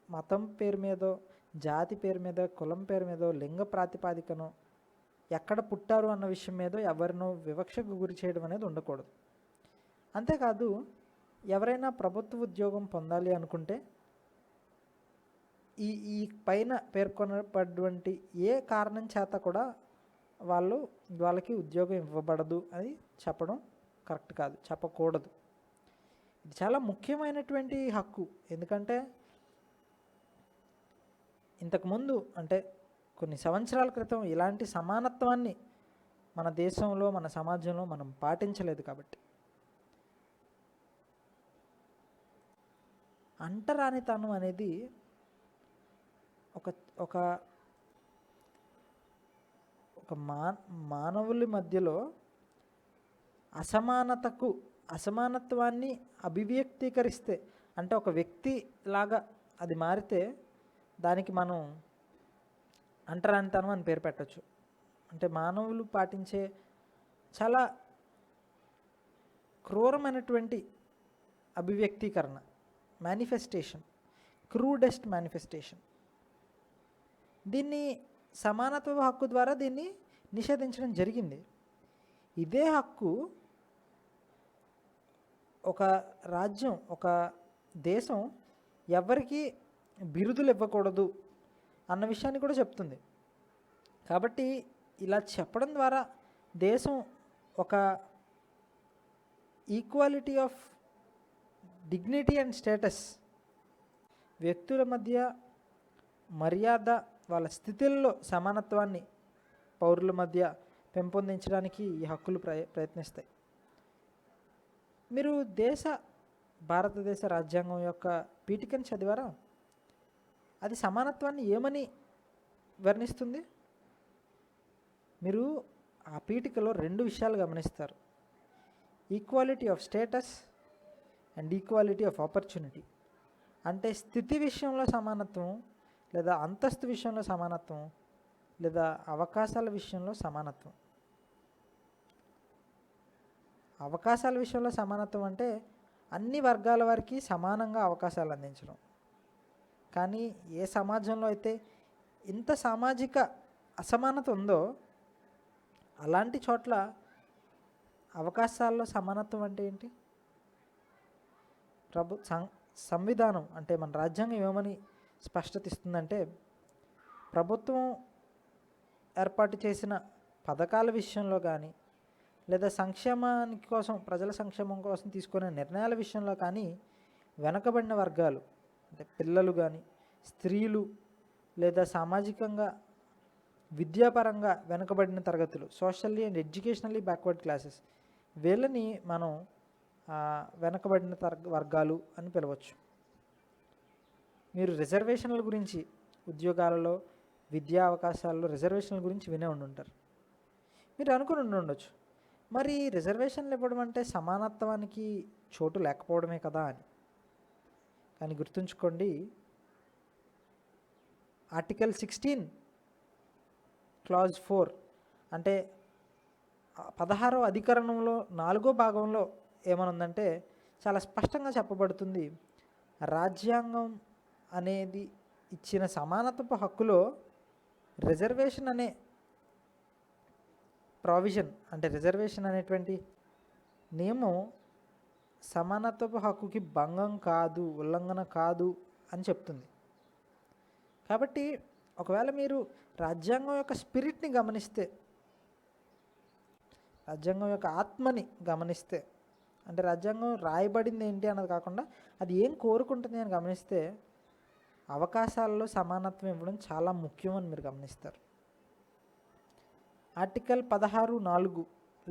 మతం పేరు మీదో, జాతి పేరు మీద, కులం పేరు మీదో, లింగ ప్రాతిపాదికనో, ఎక్కడ పుట్టారు అన్న విషయం మీదో ఎవరినో వివక్షకు గురి చేయడం అనేది ఉండకూడదు. అంతేకాదు, ఎవరైనా ప్రభుత్వ ఉద్యోగం పొందాలి అనుకుంటే ఈ పైన పేర్కొనబడినటువంటి ఏ కారణం చేత కూడా వాళ్ళకి ఉద్యోగం ఇవ్వబడదు అని చెప్పడం కరెక్ట్ కాదు, చెప్పకూడదు. ఇది చాలా ముఖ్యమైనటువంటి హక్కు. ఎందుకంటే ఇంతకుముందు అంటే కొన్ని సంవత్సరాల క్రితం ఇలాంటి సమానత్వాన్ని మన దేశంలో, మన సమాజంలో మనం పాటించలేదు. కాబట్టి అంటరానితనం అనేది ఒక మానవుల మధ్యలో అసమానత్వాన్ని అభివ్యక్తీకరిస్తే, అంటే ఒక వ్యక్తి లాగా అది మారితే దానికి మనం అంటరానితనం అని పేరు పెట్టచ్చు. అంటే మానవులు పాటించే చాలా క్రూరమైనటువంటి అభివ్యక్తీకరణ, మేనిఫెస్టేషన్, క్రూడెస్ట్ మేనిఫెస్టేషన్. దీన్ని సమానత్వ హక్కు ద్వారా దీన్ని నిషేధించడం జరిగింది. ఇదే హక్కు ఒక రాజ్యం, ఒక దేశం ఎవరికి బిరుదులు ఇవ్వకూడదు అన్న విషయాన్ని కూడా చెప్తుంది. కాబట్టి ఇలా చెప్పడం ద్వారా దేశం ఒక equality of dignity and status, వ్యక్తుల మధ్య మర్యాద, వాళ్ళ స్థితుల్లో సమానత్వాన్ని పౌరుల మధ్య పెంపొందించడానికి ఈ హక్కులు ప్రయత్నిస్తాయి. మీరు భారతదేశ రాజ్యాంగం యొక్క పీఠికను చదివారా? అది సమానత్వాన్ని ఏమని వర్ణిస్తుంది? మీరు ఆ పీఠికలో రెండు విషయాలు గమనిస్తారు: equality of status and equality of opportunity. అంటే స్థితి విషయంలో సమానత్వం, లేదా అంతస్తు విషయంలో సమానత్వం, లేదా అవకాశాల విషయంలో సమానత్వం. అవకాశాల విషయంలో సమానత్వం అంటే అన్ని వర్గాల వారికి సమానంగా అవకాశాలు అందించడం. కానీ ఏ సమాజంలో అయితే ఇంత సామాజిక అసమానత ఉందో అలాంటి చోట్ల అవకాశాల్లో సమానత్వం అంటే ఏంటి? సంవిధానం అంటే మన రాజ్యాంగం ఏమని స్పష్టత ఇస్తుందంటే, ప్రభుత్వం ఏర్పాటు చేసిన పథకాల విషయంలో కానీ, లేదా సంక్షేమానికి కోసం, ప్రజల సంక్షేమం కోసం తీసుకునే నిర్ణయాల విషయంలో కానీ వెనకబడిన వర్గాలు అంటే పిల్లలు కానీ, స్త్రీలు, లేదా సామాజికంగా విద్యాపరంగా వెనుకబడిన తరగతులు, socially and educationally backward classes, వీళ్ళని మనం వెనకబడిన వర్గాలు అని పిలవచ్చు. మీరు రిజర్వేషన్ల గురించి, ఉద్యోగాలలో, విద్యా అవకాశాల్లో రిజర్వేషన్ల గురించి వినే ఉండుంటారు. మీరు అనుకుని ఉండొచ్చు, మరి రిజర్వేషన్లు ఇవ్వడం అంటే సమానత్వానికి చోటు లేకపోవడమే కదా అని. కానీ గుర్తుంచుకోండి, ఆర్టికల్ 16 క్లాజ్ 4 అంటే 16వ అధికరణంలో 4వ భాగంలో ఏమనుందంటే చాలా స్పష్టంగా చెప్పబడుతుంది, రాజ్యాంగం అనేది ఇచ్చిన సమానత్వపు హక్కులో రిజర్వేషన్ అనే ప్రావిజన్, అంటే రిజర్వేషన్ అనేటువంటి నియమం సమానత్వపు హక్కుకి భంగం కాదు, ఉల్లంఘన కాదు అని చెప్తుంది. కాబట్టి ఒకవేళ మీరు రాజ్యాంగం యొక్క స్పిరిట్ని గమనిస్తే, రాజ్యాంగం యొక్క ఆత్మని గమనిస్తే, అంటే రాజ్యాంగం రాయబడింది ఏంటి అన్నది కాకుండా అది ఏం కోరుకుంటుంది అని గమనిస్తే అవకాశాలలో సమానత్వం ఇవ్వడం చాలా ముఖ్యం అని మీరు గమనిస్తారు. ఆర్టికల్ 16(4)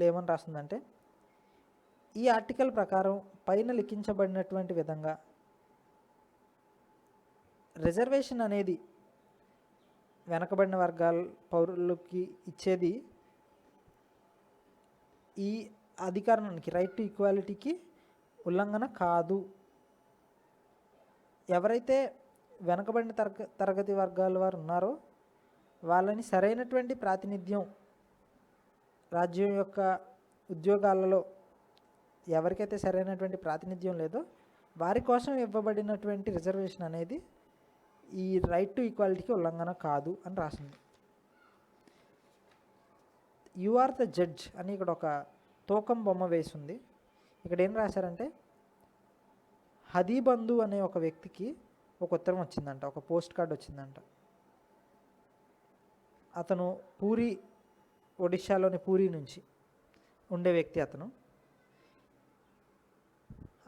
ఏమని రాస్తుందంటే, ఈ ఆర్టికల్ ప్రకారం పైన లిఖించబడినటువంటి విధంగా రిజర్వేషన్ అనేది వెనకబడిన వర్గాల పౌరులకి ఇచ్చేది ఈ అధికారానికి, రైట్ టు ఈక్వాలిటీకి ఉల్లంఘన కాదు. ఎవరైతే వెనకబడిన తరగతి వర్గాల వారు ఉన్నారో వాళ్ళని సరైనటువంటి ప్రాతినిధ్యం రాజ్యం యొక్క ఉద్యోగాలలో ఎవరికైతే సరైనటువంటి ప్రాతినిధ్యం లేదో వారి కోసం ఇవ్వబడినటువంటి రిజర్వేషన్ అనేది ఈ రైట్ టు ఈక్వాలిటీకి ఉల్లంఘన కాదు అని రాసింది. యు ఆర్ ద జడ్జ్ అని ఇక్కడ ఒక తూకం బొమ్మ వేసింది. ఇక్కడ ఏం రాశారంటే, హదీబంధు అనే ఒక వ్యక్తికి ఒక ఉత్తరం వచ్చిందంట, ఒక పోస్ట్ కార్డ్ వచ్చిందంట. అతను పూరి, ఒడిశాలోని పూరి నుంచి ఉండే వ్యక్తి అతను.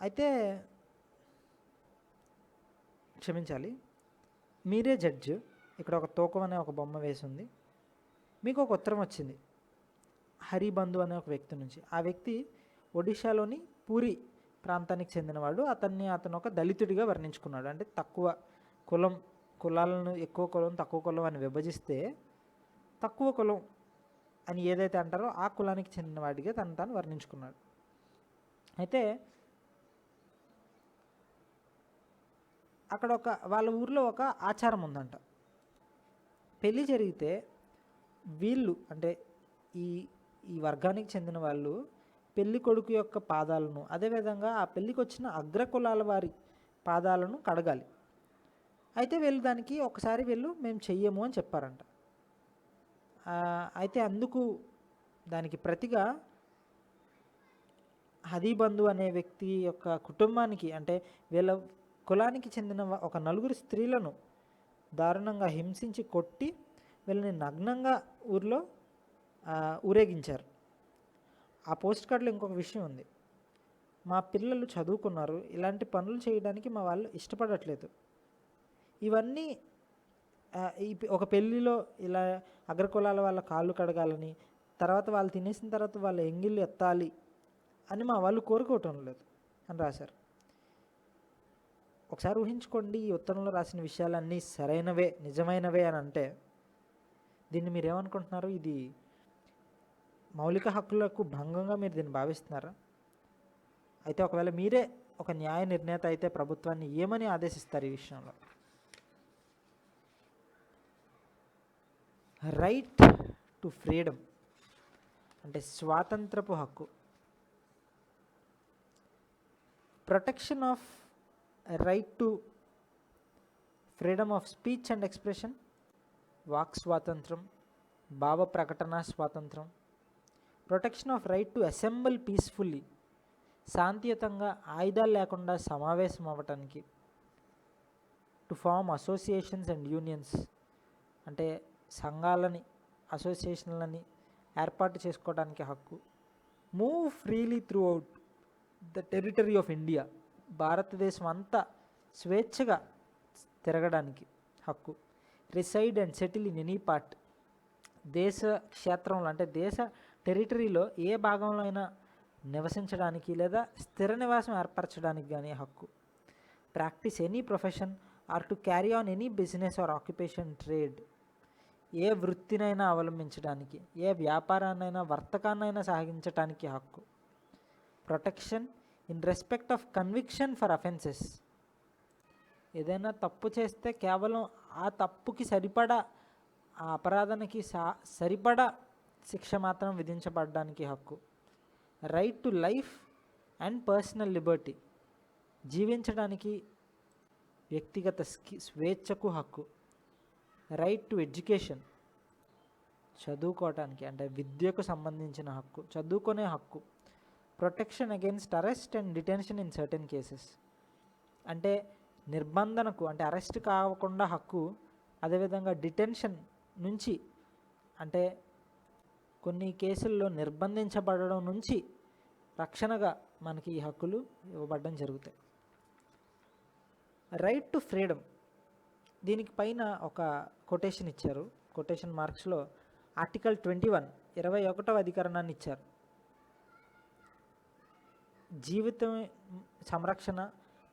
అయితే క్షమించాలి, మీరే జడ్జ్. ఇక్కడ ఒక తూకం అనే ఒక బొమ్మ వేసింది. మీకు ఒక ఉత్తరం వచ్చింది హరిబంధు అనే ఒక వ్యక్తి నుంచి. ఆ వ్యక్తి ఒడిశాలోని పూరి ప్రాంతానికి చెందినవాడు. అతను ఒక దళితుడిగా వర్ణించుకున్నాడు. అంటే తక్కువ కులాలను ఎక్కువ కులం తక్కువ కులం అని విభజిస్తే తక్కువ కులం అని ఏదైతే అంటారో ఆ కులానికి చెందినవాడిగా తాను వర్ణించుకున్నాడు. అయితే అక్కడ వాళ్ళ ఊర్లో ఒక ఆచారం ఉందంట. పెళ్ళి జరిగితే వీళ్ళు, అంటే ఈ వర్గానికి చెందిన వాళ్ళు పెళ్లి కొడుకు యొక్క పాదాలను, అదేవిధంగా ఆ పెళ్ళికి వచ్చిన అగ్రకులాల వారి పాదాలను కడగాలి. అయితే వీళ్ళు దానికి ఒకసారి మేము చెయ్యము అని చెప్పారంట. అయితే అందుకు దానికి ప్రతిగా హదీబంధు అనే వ్యక్తి యొక్క కుటుంబానికి, అంటే వీళ్ళ కులానికి చెందిన ఒక 4 స్త్రీలను దారుణంగా హింసించి కొట్టి వీళ్ళని నగ్నంగా ఊర్లో ఊరేగించారు. ఆ పోస్ట్ కార్డులో ఇంకొక విషయం ఉంది. మా పిల్లలు చదువుకున్నారు, ఇలాంటి పనులు చేయడానికి మా వాళ్ళు ఇష్టపడట్లేదు. ఇవన్నీ ఒక పెళ్ళిలో ఇలా అగ్రకులాల వాళ్ళ కాళ్ళు కడగాలని, తర్వాత వాళ్ళు తినేసిన తర్వాత వాళ్ళ ఎంగిళ్ళు ఎత్తాలి అని మా వాళ్ళు కోరుకోవటం లేదు అని రాశారు. ఒకసారి ఊహించుకోండి, ఈ ఉత్తరంలో రాసిన విషయాలన్నీ సరైనవే, నిజమైనవే అని అంటే దీన్ని మీరు ఏమనుకుంటున్నారు? ఇది మౌలిక హక్కులకు భంగంగా మీరు దీన్ని భావిస్తున్నారా? అయితే ఒకవేళ మీరే ఒక న్యాయ నిర్ణేత అయితే ప్రభుత్వాన్ని ఏమని ఆదేశిస్తారు ఈ విషయంలో? రైట్ టు ఫ్రీడమ్ అంటే స్వాతంత్రపు హక్కు. Protection of right to freedom of speech and expression, వాక్ స్వాతంత్రం, భావ ప్రకటన స్వాతంత్రం. Protection of right to assemble peacefully, శాంతియుతంగా ఆయుధాలు లేకుండా సమావేశం అవ్వటానికి. To form associations and unions అంటే సంఘాలని, అసోసియేషన్లని ఏర్పాటు చేసుకోవడానికి హక్కు. Move freely throughout the territory of India, భారతదేశం అంతా స్వేచ్ఛగా తిరగడానికి హక్కు. Reside and settle in any part, దేశ క్షేత్రంలో అంటే దేశ టెరిటరీలో ఏ భాగంలో అయినా నివసించడానికి లేదా స్థిర నివాసం ఏర్పరచడానికి కానీ హక్కు. Practice any profession or to carry on any business or occupation trade, ఏ వృత్తినైనా అవలంబించడానికి, ఏ వ్యాపారాన్నైనా వర్తకాన్నైనా సాగించడానికి హక్కు. Protection in respect of conviction for offences, ఏదైనా తప్పు చేస్తే కేవలం ఆ తప్పుకి సరిపడా, ఆ అపరాధానికి సరిపడా శిక్ష మాత్రం విధించబడడానికి హక్కు. Right to life and personal Liberty, జీవించడానికి వ్యక్తిగత స్వేచ్ఛకు హక్కు. రైట్ టు ఎడ్యుకేషన్, చదువుకోవటానికి అంటే విద్యకు సంబంధించిన హక్కు, చదువుకునే హక్కు. Protection against arrest and detention in certain cases, అంటే నిర్బంధనకు అంటే అరెస్ట్ కాకుండా హక్కు. అదేవిధంగా డిటెన్షన్ నుంచి అంటే కొన్ని కేసుల్లో నిర్బంధించబడడం నుంచి రక్షణగా మనకి ఈ హక్కులు ఇవ్వబడడం జరుగుతాయి. రైట్ టు ఫ్రీడమ్, దీనికి పైన ఒక కొటేషన్ ఇచ్చారు. కొటేషన్ మార్క్స్లో ఆర్టికల్ 21వ అధికరణాన్ని ఇచ్చారు. జీవితం సంరక్షణ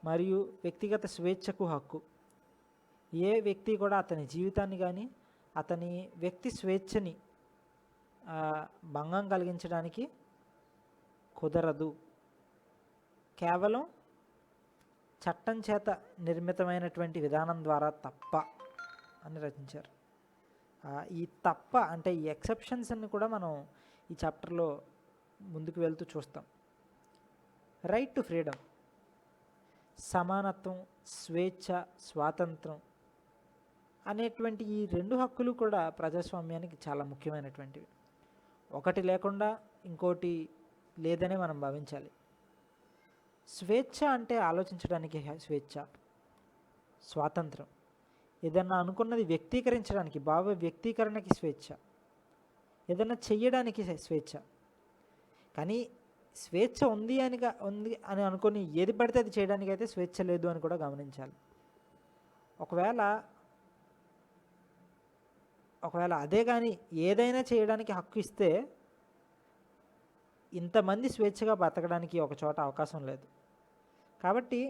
మరియు వ్యక్తిగత స్వేచ్ఛకు హక్కు. ఏ వ్యక్తి కూడా అతని జీవితాన్ని కానీ అతని వ్యక్తి స్వేచ్ఛని భంగం కలిగించడానికి కుదరదు, కేవలం చట్టం చేత నిర్మితమైనటువంటి విధానం ద్వారా తప్ప అని రచించారు. ఈ తప్ప అంటే ఈ ఎక్సెప్షన్స్ అన్ని కూడా మనం ఈ చాప్టర్లో ముందుకు వెళ్తూ చూస్తాం. రైట్ టు ఫ్రీడమ్, సమానత్వం, స్వేచ్ఛ, స్వాతంత్రం అనేటువంటి ఈ రెండు హక్కులు కూడా ప్రజాస్వామ్యానికి చాలా ముఖ్యమైనటువంటివి. ఒకటి లేకుండా ఇంకోటి లేదనే మనం భావించాలి. స్వేచ్ఛ అంటే ఆలోచించడానికి స్వేచ్ఛ, స్వాతంత్రం, ఏదన్నా అనుకున్నది వ్యక్తీకరించడానికి, భావ వ్యక్తీకరణకి స్వేచ్ఛ, ఏదన్నా చెయ్యడానికి స్వేచ్ఛ. కానీ స్వేచ్ఛ ఉంది అని అనుకొని ఏది పడితే అది చేయడానికి అయితే స్వేచ్ఛ లేదు అని కూడా గమనించాలి. ఒకవేళ అదే కానీ ఏదైనా చేయడానికి హక్కు ఇస్తే ఇంతమంది స్వేచ్ఛగా బతకడానికి ఒక చోట అవకాశం లేదు. కాబట్టి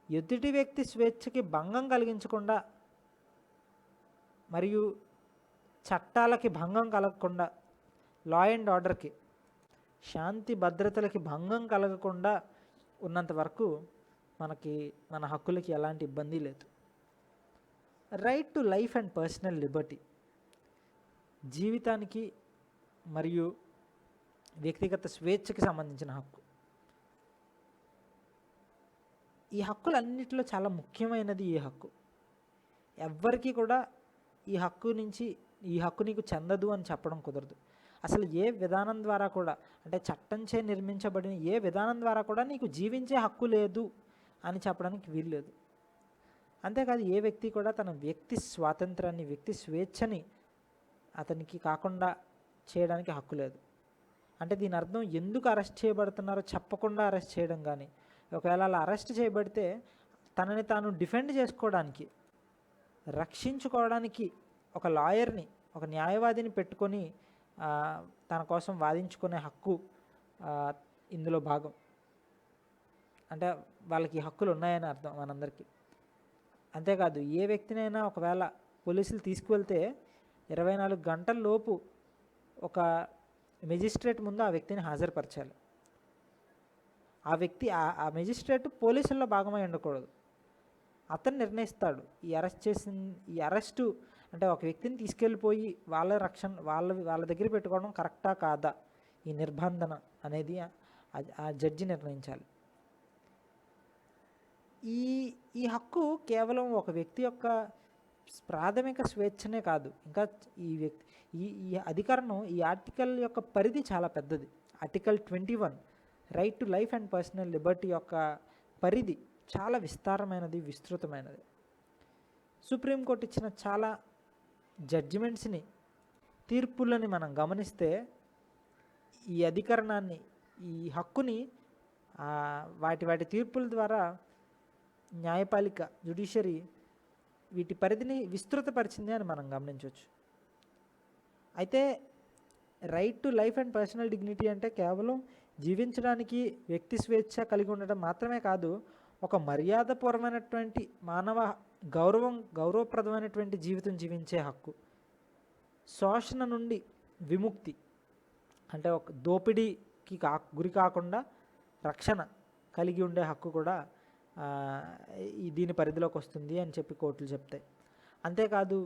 ఎదుటి వ్యక్తి స్వేచ్ఛకి భంగం కలిగించకుండా మరియు చట్టాలకి భంగం కలగకుండా, లా అండ్ ఆర్డర్కి, శాంతి భద్రతలకి భంగం కలగకుండా ఉన్నంత వరకు మన హక్కులకి ఎలాంటి ఇబ్బంది లేదు. Right to life and personal Liberty, జీవితానికి మరియు వ్యక్తిగత స్వేచ్ఛకి సంబంధించిన హక్కు. ఈ హక్కులన్నిటిలో చాలా ముఖ్యమైనది ఈ హక్కు. ఎవ్వరికీ కూడా ఈ హక్కు నీకు చెందదు అని చెప్పడం కుదరదు. అసలు ఏ విధానం ద్వారా కూడా, అంటే చట్టంచే నిర్మించబడిన ఏ విధానం ద్వారా కూడా నీకు జీవించే హక్కు లేదు అని చెప్పడానికి వీలు లేదు. అంతేకాదు ఏ వ్యక్తి కూడా తన వ్యక్తి స్వాతంత్రాన్ని, వ్యక్తి స్వేచ్ఛని అతనికి కాకుండా చేయడానికి హక్కు లేదు. అంటే దీని అర్థం ఎందుకు అరెస్ట్ చేయబడుతున్నారో చెప్పకుండా అరెస్ట్ చేయడం కానీ, ఒకవేళ అలా అరెస్ట్ చేయబడితే తనని తాను డిఫెండ్ చేసుకోవడానికి, రక్షించుకోవడానికి ఒక లాయర్ని, ఒక న్యాయవాదిని పెట్టుకొని తన కోసం వాదించుకునే హక్కు ఇందులో భాగం. అంటే వాళ్ళకి హక్కులు ఉన్నాయని అర్థం మనందరికీ. అంతేకాదు ఏ వ్యక్తినైనా ఒకవేళ పోలీసులు తీసుకువెళ్తే 24 గంటల లోపు ఒక మెజిస్ట్రేట్ ముందు ఆ వ్యక్తిని హాజరుపరచాలి. ఆ మెజిస్ట్రేట్ పోలీసుల్లో భాగమై ఉండకూడదు. అతను నిర్ణయిస్తాడు ఈ అరెస్టు అంటే ఒక వ్యక్తిని తీసుకెళ్ళిపోయి వాళ్ళ దగ్గర పెట్టుకోవడం కరెక్టా కాదా, ఈ నిర్బంధన అనేది ఆ జడ్జి నిర్ణయించాలి. ఈ హక్కు కేవలం ఒక వ్యక్తి యొక్క ప్రాథమిక స్వేచ్ఛనే కాదు, ఇంకా ఈ అధికరణం, ఈ ఆర్టికల్ యొక్క పరిధి చాలా పెద్దది. Article 21 right to life and personal Liberty యొక్క పరిధి చాలా విస్తారమైనది, విస్తృతమైనది. సుప్రీంకోర్టు ఇచ్చిన చాలా జడ్జిమెంట్స్ని, తీర్పులని మనం గమనిస్తే ఈ అధికరణాన్ని, ఈ హక్కుని వాటి తీర్పుల ద్వారా న్యాయపాలిక, జ్యుడిషియరీ వీటి పరిధిని విస్తృతపరిచింది అని మనం గమనించవచ్చు. అయితే right to life and personal dignity అంటే కేవలం జీవించడానికి వ్యక్తి స్వేచ్ఛ కలిగి ఉండడం మాత్రమే కాదు, ఒక మర్యాదపూర్వమైనటువంటి మానవ గౌరవప్రదమైనటువంటి జీవితం జీవించే హక్కు, శోషణ నుండి విముక్తి, అంటే ఒక దోపిడీకి గురి కాకుండా రక్షణ కలిగి ఉండే హక్కు కూడా దీని పరిధిలోకి వస్తుంది అని చెప్పి కోర్టులు చెప్తాయి. అంతేకాదు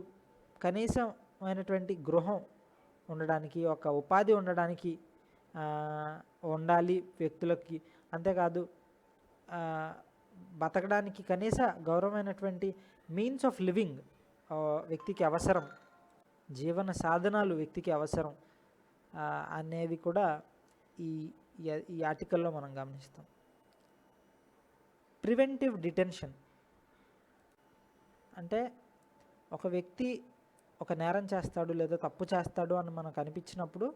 కనీసమైనటువంటి గృహం ఉండడానికి, ఒక ఉపాధి ఉండడానికి ఉండాలి వ్యక్తులకి. అంతేకాదు బతకడానికి కనీస గౌరవమైనటువంటి మీన్స్ ఆఫ్ లివింగ్ వ్యక్తికి అవసరం, జీవన సాధనాలు వ్యక్తికి అవసరం అనేవి కూడా ఈ ఆర్టికల్లో మనం గమనిస్తాం. ప్రివెంటివ్ డిటెన్షన్ అంటే ఒక వ్యక్తి ఒక నేరం చేస్తాడు లేదా తప్పు చేస్తాడు అని మనకు అనిపించినప్పుడు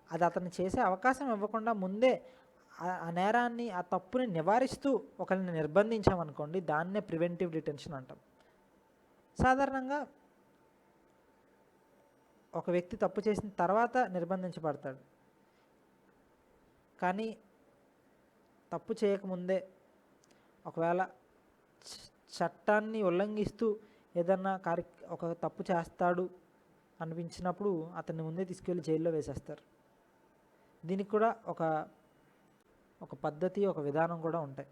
అది అతను చేసే అవకాశం ఇవ్వకుండా ముందే ఆ నేరాన్ని, ఆ తప్పుని నివారిస్తూ ఒకరిని నిర్బంధించామనుకోండి, దాన్నే ప్రివెంటివ్ డిటెన్షన్ అంటాం. సాధారణంగా ఒక వ్యక్తి తప్పు చేసిన తర్వాత నిర్బంధించబడతాడు, కానీ తప్పు చేయకముందే ఒకవేళ చట్టాన్ని ఉల్లంఘిస్తూ ఏదన్నా ఒక తప్పు చేస్తాడు అనిపించినప్పుడు అతన్ని ముందే తీసుకెళ్ళి జైల్లో వేసేస్తారు. దీనికి కూడా ఒక పద్ధతి, ఒక విధానం కూడా ఉంటాయి.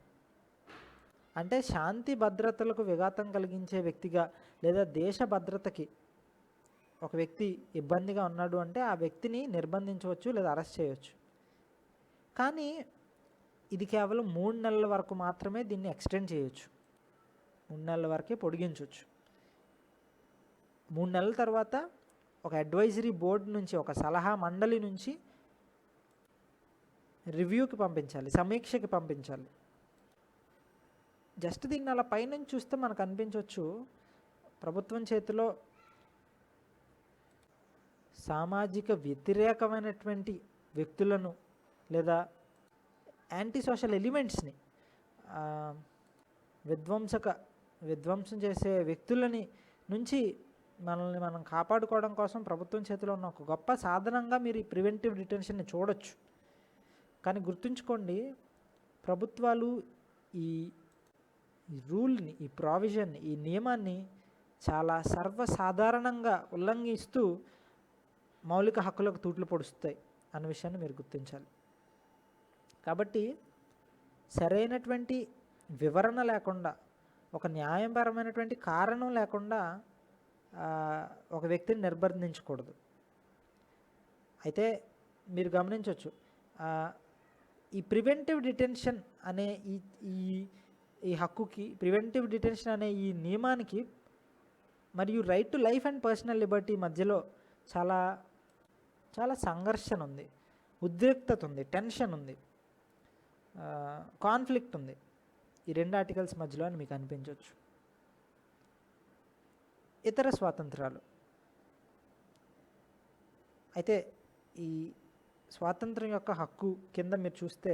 అంటే శాంతి భద్రతలకు విఘాతం కలిగించే వ్యక్తిగా లేదా దేశ భద్రతకి ఒక వ్యక్తి ఇబ్బందిగా ఉన్నాడు అంటే ఆ వ్యక్తిని నిర్బంధించవచ్చు లేదా అరెస్ట్ చేయవచ్చు. కానీ ఇది కేవలం 3 నెలల వరకు మాత్రమే దీన్ని ఎక్స్టెండ్ చేయొచ్చు. 3 నెలల వరకే పొడిగించవచ్చు. 3 నెలల తర్వాత ఒక అడ్వైజరీ బోర్డు నుంచి, ఒక సలహా మండలి నుంచి రివ్యూకి పంపించాలి, సమీక్షకి పంపించాలి. జస్ట్ దీన్ని అలా పైనుంచి చూస్తే మనకు అనిపించవచ్చు ప్రభుత్వం చేతిలో సామాజిక వ్యతిరేకమైనటువంటి వ్యక్తులను లేదా యాంటీ సోషల్ ఎలిమెంట్స్ని, విధ్వంసం చేసే వ్యక్తులని నుంచి మనల్ని మనం కాపాడుకోవడం కోసం ప్రభుత్వం చేతిలో ఉన్న ఒక గొప్ప సాధనంగా మీరు ఈ ప్రివెంటివ్ డిటెన్షన్ని చూడొచ్చు. కానీ గుర్తుంచుకోండి, ప్రభుత్వాలు ఈ రూల్ని, ఈ ప్రావిజన్ని, ఈ నియమాన్ని చాలా సర్వసాధారణంగా ఉల్లంఘిస్తూ మౌలిక హక్కులకు తూట్లు పొడుస్తాయి అన్న విషయాన్ని మీరు గుర్తించాలి. కాబట్టి సరైనటువంటి వివరణ లేకుండా, ఒక న్యాయపరమైనటువంటి కారణం లేకుండా ఒక వ్యక్తిని నిర్బంధించకూడదు. అయితే మీరు గమనించవచ్చు, ఈ ప్రివెంటివ్ డిటెన్షన్ అనే ఈ హక్కుకి, ప్రివెంటివ్ డిటెన్షన్ అనే ఈ నియమానికి మరియు right to life and personal Liberty మధ్యలో చాలా చాలా సంఘర్షణ ఉంది, ఉద్రిక్తత ఉంది, టెన్షన్ ఉంది, కాన్ఫ్లిక్ట్ ఉంది ఈ 2 ఆర్టికల్స్ మధ్యలో అని మీకు అనిపించవచ్చు. ఇతర స్వాతంత్రాలు అయితే ఈ స్వాతంత్రం యొక్క హక్కు కింద మీరు చూస్తే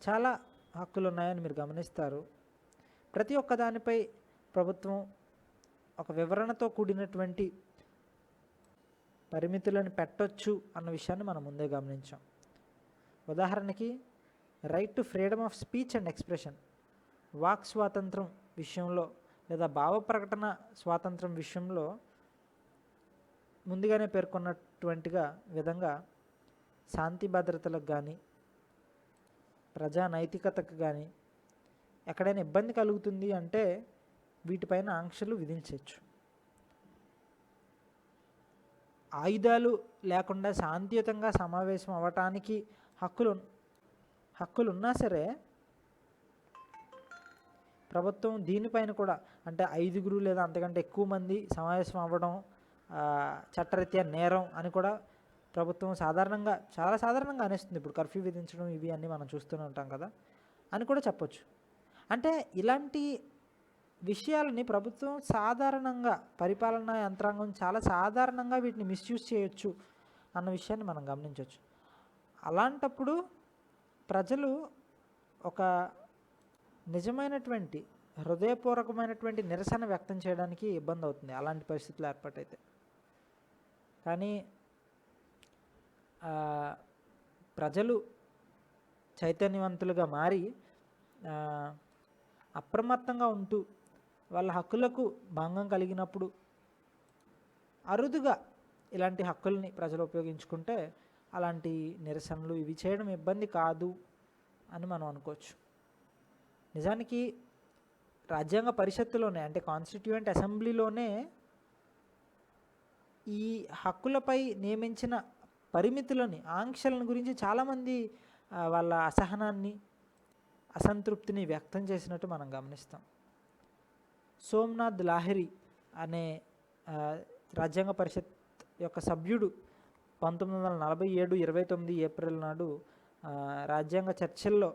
చాలా హక్కులు ఉన్నాయని మీరు గమనిస్తారు. ప్రతి ఒక్క దానిపై ప్రభుత్వం ఒక వివరణతో కూడినటువంటి పరిమితులను పెట్టొచ్చు అన్న విషయాన్ని మనం ముందే గమనించాం. ఉదాహరణకి right to freedom of speech and expression, వాక్ స్వాతంత్రం విషయంలో లేదా భావ ప్రకటన స్వాతంత్రం విషయంలో ముందుగానే పేర్కొన్నటువంటిగా విధంగా శాంతి భద్రతలకు కానీ, ప్రజా నైతికతకు కానీ ఎక్కడైనా ఇబ్బంది కలుగుతుంది అంటే వీటిపైన ఆంక్షలు విధించవచ్చు. ఆయుధాలు లేకుండా శాంతియుతంగా సమావేశం అవ్వటానికి హక్కులు ఉన్నా సరే ప్రభుత్వం దీనిపైన కూడా, అంటే 5 లేదా అంతకంటే ఎక్కువ మంది సమావేశం అవ్వడం చట్టరీత్యా నేరం అని కూడా ప్రభుత్వం చాలా సాధారణంగా అనేస్తుంది. ఇప్పుడు కర్ఫ్యూ విధించడం ఇవి అన్నీ మనం చూస్తూనే ఉంటాం కదా అని కూడా చెప్పొచ్చు. అంటే ఇలాంటి విషయాలని ప్రభుత్వం సాధారణంగా, పరిపాలనా యంత్రాంగం చాలా సాధారణంగా వీటిని మిస్యూజ్ చేయొచ్చు అన్న విషయాన్ని మనం గమనించవచ్చు. అలాంటప్పుడు ప్రజలు ఒక నిజమైనటువంటి హృదయపూర్వకమైనటువంటి నిరసన వ్యక్తం చేయడానికి ఇబ్బంది అవుతుంది అలాంటి పరిస్థితులు ఏర్పాటైతే. కానీ ప్రజలు చైతన్యవంతులుగా మారి అప్రమత్తంగా ఉంటూ వాళ్ళ హక్కులకు భంగం కలిగినప్పుడు అరుదుగా ఇలాంటి హక్కుల్ని ప్రజలు ఉపయోగించుకుంటే అలాంటి నిరసనలు ఇవి చేయడం ఇబ్బంది కాదు అని మనం అనుకోవచ్చు. నిజానికి రాజ్యాంగ పరిషత్తులోనే, అంటే కాన్స్టిట్యూయెంట్ అసెంబ్లీలోనే ఈ హక్కులపై నియమించిన పరిమితులని, ఆంక్షలను గురించి చాలామంది వాళ్ళ అసహనాన్ని, అసంతృప్తిని వ్యక్తం చేసినట్టు మనం గమనిస్తాం. సోమనాథ్ లాహిరి అనే రాజ్యాంగ పరిషత్ యొక్క సభ్యుడు 1947 29 ఏప్రిల్ నాడు రాజ్యాంగ చర్చల్లో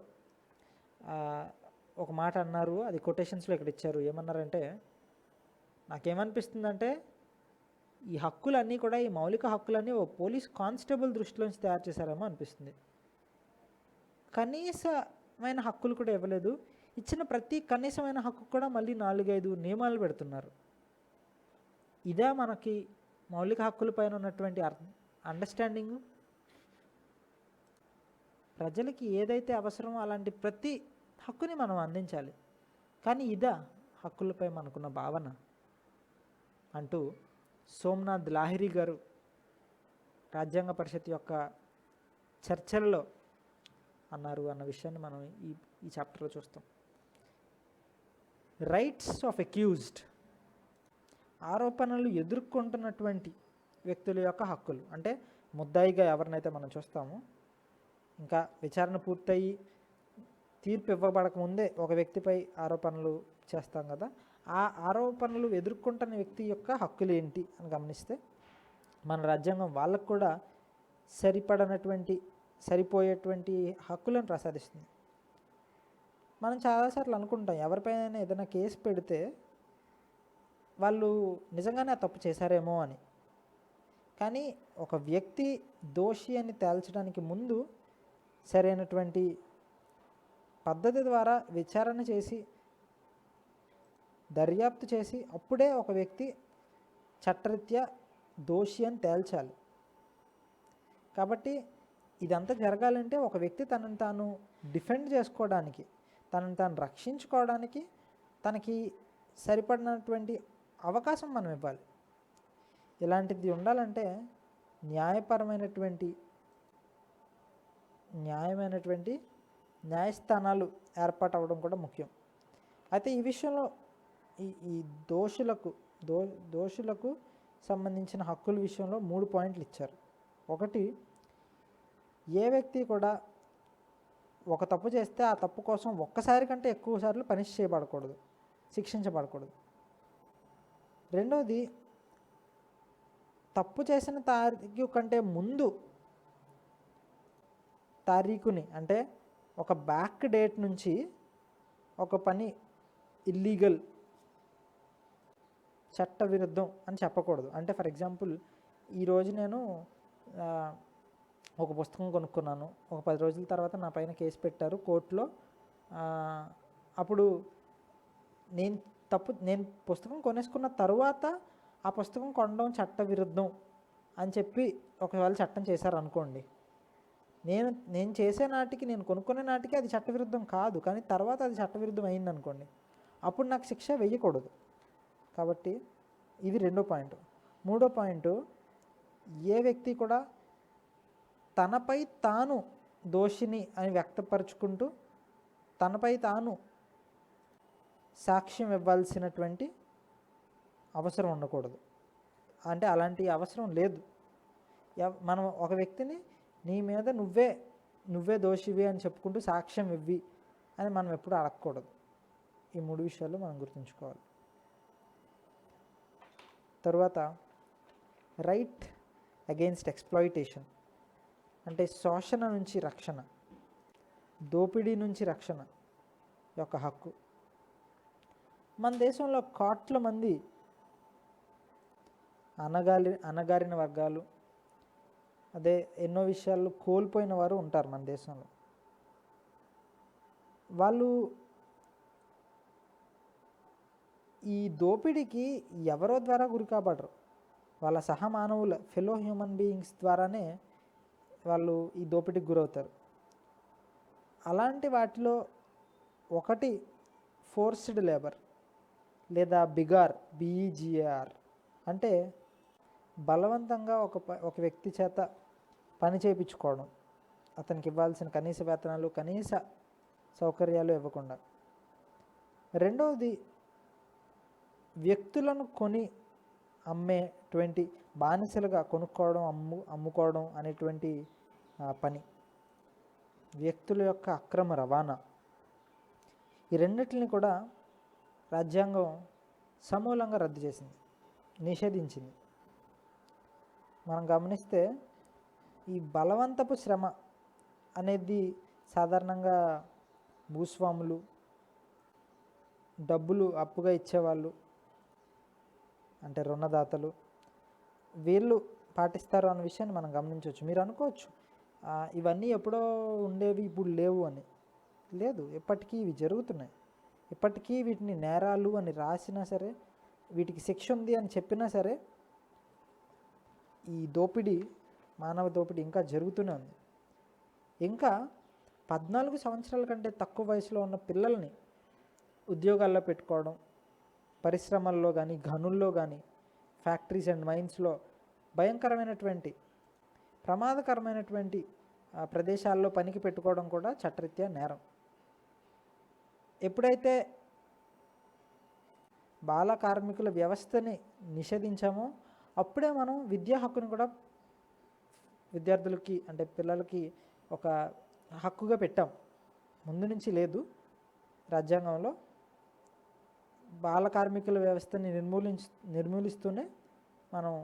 ఒక మాట అన్నారు. అది కొటేషన్స్లో ఇక్కడ ఇచ్చారు. ఏమన్నారంటే, నాకేమనిపిస్తుందంటే ఈ హక్కులన్నీ కూడా, ఈ మౌలిక హక్కులన్నీ ఓ పోలీస్ కానిస్టేబుల్ దృష్టిలోంచి తయారు చేశారేమో అనిపిస్తుంది. కనీసమైన హక్కులు కూడా ఇవ్వలేదు. ఇచ్చిన ప్రతి కనీసమైన హక్కు కూడా మళ్ళీ 4-5 నియమాలు పెడుతున్నారు. ఇదే మనకి మౌలిక హక్కుల పైన ఉన్నటువంటి అండర్స్టాండింగు. ప్రజలకి ఏదైతే అవసరమో అలాంటి ప్రతి హక్కుని మనం అందించాలి. కానీ ఇదా హక్కులపై మనకున్న భావన అంటూ సోమనాథ్ లాహిరి గారు రాజ్యాంగ పరిషత్ యొక్క చర్చల్లో అన్నారు అన్న విషయాన్ని మనం ఈ చాప్టర్లో చూస్తాం. రైట్స్ ఆఫ్ అక్యూజ్డ్, ఆరోపణలు ఎదుర్కొంటున్నటువంటి వ్యక్తుల యొక్క హక్కులు. అంటే ముద్దాయిగా ఎవరినైతే మనం చూస్తామో, ఇంకా విచారణ పూర్తయి తీర్పు ఇవ్వబడక ముందే ఒక వ్యక్తిపై ఆరోపణలు చేస్తాం కదా, ఆ ఆరోపణలు ఎదుర్కొంటున్న వ్యక్తి యొక్క హక్కులు ఏంటి అని గమనిస్తే మన రాజ్యాంగం వాళ్ళకు కూడా సరిపోయేటువంటి హక్కులను ప్రసాదిస్తుంది. మనం చాలాసార్లు అనుకుంటాం ఎవరిపైన ఏదైనా కేసు పెడితే వాళ్ళు నిజంగానే ఆ తప్పు చేశారేమో అని. కానీ ఒక వ్యక్తి దోషి అని తేల్చడానికి ముందు సరైనటువంటి పద్ధతి ద్వారా విచారణ చేసి దర్యాప్తు చేసి అప్పుడే ఒక వ్యక్తి చట్టరీత్యా దోషి అని తేల్చాలి. కాబట్టి ఇదంతా జరగాలంటే ఒక వ్యక్తి తనను తాను డిఫెండ్ చేసుకోవడానికి, తనను తాను రక్షించుకోవడానికి తనకి సరిపడినటువంటి అవకాశం మనం ఇవ్వాలి. ఇలాంటిది ఉండాలంటే న్యాయమైనటువంటి న్యాయస్థానాలు ఏర్పాటు అవ్వడం కూడా ముఖ్యం. అయితే ఈ విషయంలో ఈ దోషులకు సంబంధించిన హక్కుల విషయంలో 3 పాయింట్లు ఇచ్చారు. ఒకటి, ఏ వ్యక్తి కూడా ఒక తప్పు చేస్తే ఆ తప్పు కోసం ఒక్కసారి కంటే ఎక్కువ సార్లు శిక్షించబడకూడదు. రెండవది, తప్పు చేసిన తారీఖు కంటే ముందు తారీఖుని, అంటే ఒక బ్యాక్ డేట్ నుంచి ఒక పని ఇల్లీగల్, చట్టవిరుద్ధం అని చెప్పకూడదు. అంటే ఫర్ ఎగ్జాంపుల్, ఈరోజు నేను ఒక పుస్తకం కొనుక్కున్నాను, ఒక 10 రోజుల తర్వాత నా పైన కేసు పెట్టారు కోర్టులో. అప్పుడు నేను పుస్తకం కొనేసుకున్న తరువాత ఆ పుస్తకం కొనడం చట్టవిరుద్ధం అని చెప్పి ఒకవేళ చట్టం చేశారనుకోండి, నేను చేసే నాటికి, నేను కొనుక్కునే నాటికి అది చట్టవిరుద్ధం కాదు, కానీ తర్వాత అది చట్టవిరుద్ధం అయిందనుకోండి, అప్పుడు నాకు శిక్ష వేయకూడదు. కాబట్టి ఇది 2వ పాయింట్. 3వ పాయింట్, ఏ వ్యక్తి కూడా తనపై తాను దోషిని అని వ్యక్తపరుచుకుంటూ తనపై తాను సాక్ష్యం ఇవ్వాల్సినటువంటి అవసరం ఉండకూడదు. అంటే అలాంటి అవసరం లేదు. మనం ఒక వ్యక్తిని నీ మీద నువ్వే దోషివి అని చెప్పుకుంటూ సాక్ష్యం ఇవ్వి అని మనం ఎప్పుడు అడగకూడదు. ఈ 3 విషయాలు మనం గుర్తుంచుకోవాలి. తర్వాత రైట్ అగెయిన్స్ట్ ఎక్స్‌ప్లాయిటేషన్, అంటే శోషణ నుంచి రక్షణ, దోపిడీ నుంచి రక్షణ యొక్క హక్కు. మన దేశంలో కోట్ల మంది అణగారిన వర్గాలు, అదే ఎన్నో విషయాల్లో కోల్పోయిన వారు ఉంటారు మన దేశంలో. వాళ్ళు ఈ దోపిడీకి ఎవరో ద్వారా గురి కాబడరు, వాళ్ళ సహమానవుల ఫెలో హ్యూమన్ బీయింగ్స్ ద్వారానే వాళ్ళు ఈ దోపిడీకి గురవుతారు. అలాంటి వాటిలో ఒకటి ఫోర్స్డ్ లేబర్ లేదా బిగార్, BEGAR. అంటే బలవంతంగా ఒక వ్యక్తి చేత పని చేయించుకోవడం, అతనికి ఇవ్వాల్సిన కనీస వేతనాలు, కనీస సౌకర్యాలు ఇవ్వకుండా. రెండవది, వ్యక్తులను కొని అమ్మేటువంటి, బానిసలుగా కొనుక్కోవడం, అమ్ముకోవడం అనేటువంటి పని, వ్యక్తుల యొక్క అక్రమ రవాణా. ఈ రెండింటిని కూడా రాజ్యాంగం సమూలంగా రద్దు చేసింది, నిషేధించింది. మనం గమనిస్తే ఈ బలవంతపు శ్రమ అనేది సాధారణంగా భూస్వాములు, డబ్బులు అప్పుగా ఇచ్చేవాళ్ళు, అంటే రుణదాతలు, వీళ్ళు పాటిస్తారు అన్న విషయాన్ని మనం గమనించవచ్చు. మీరు అనుకోవచ్చు ఇవన్నీ ఎప్పుడో ఉండేవి ఇప్పుడు లేవు అని. లేదు, ఎప్పటికీ ఇవి జరుగుతున్నాయి. ఇప్పటికీ వీటిని నేరాలు అని రాసినా సరే, వీటికి శిక్ష ఉంది అని చెప్పినా సరే, ఈ దోపిడీ, మానవ దోపిడీ ఇంకా జరుగుతూనే ఉంది. ఇంకా 14 సంవత్సరాల కంటే తక్కువ వయసులో ఉన్న పిల్లల్ని ఉద్యోగాల్లో పెట్టుకోవడం, పరిశ్రమల్లో కానీ, గనుల్లో కానీ, ఫ్యాక్టరీస్ అండ్ మైన్స్లో భయంకరమైనటువంటి ప్రమాదకరమైనటువంటి ప్రదేశాల్లో పనికి పెట్టుకోవడం కూడా చట్టరీత్యా నేరం. ఎప్పుడైతే బాల కార్మికుల వ్యవస్థని నిషేధించామో అప్పుడే మనం విద్యా హక్కును కూడా విద్యార్థులకి అంటే పిల్లలకి ఒక హక్కుగా పెట్టాం. ముందు నుంచి లేదు. రాజ్యాంగంలో బాల కార్మికుల వ్యవస్థని నిర్మూలిస్తూనే మనం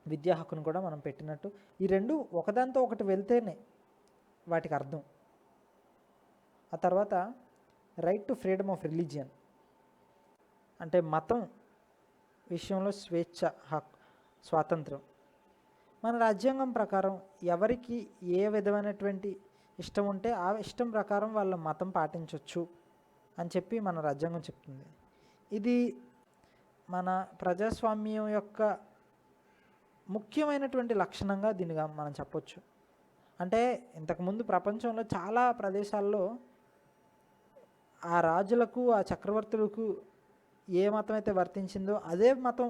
విద్యా హక్కును కూడా మనం పెట్టినట్టు. ఈ రెండు ఒకదాంతో ఒకటి వెళ్తేనే వాటికి అర్థం. ఆ తర్వాత right to freedom of religion అంటే మతం విషయంలో స్వేచ్ఛ, స్వాతంత్రం. మన రాజ్యాంగం ప్రకారం ఎవరికి ఏ విధమైనటువంటి ఇష్టం ఉంటే ఆ ఇష్టం ప్రకారం వాళ్ళ మతం పాటించవచ్చు అని చెప్పి మన రాజ్యాంగం చెప్తుంది. ఇది మన ప్రజాస్వామ్యం యొక్క ముఖ్యమైనటువంటి లక్షణంగా దీనిగా మనం చెప్పొచ్చు. అంటే ఇంతకుముందు ప్రపంచంలో చాలా ప్రదేశాల్లో ఆ రాజులకు, ఆ చక్రవర్తులకు ఏ మతం అయితే వర్తించిందో అదే మతం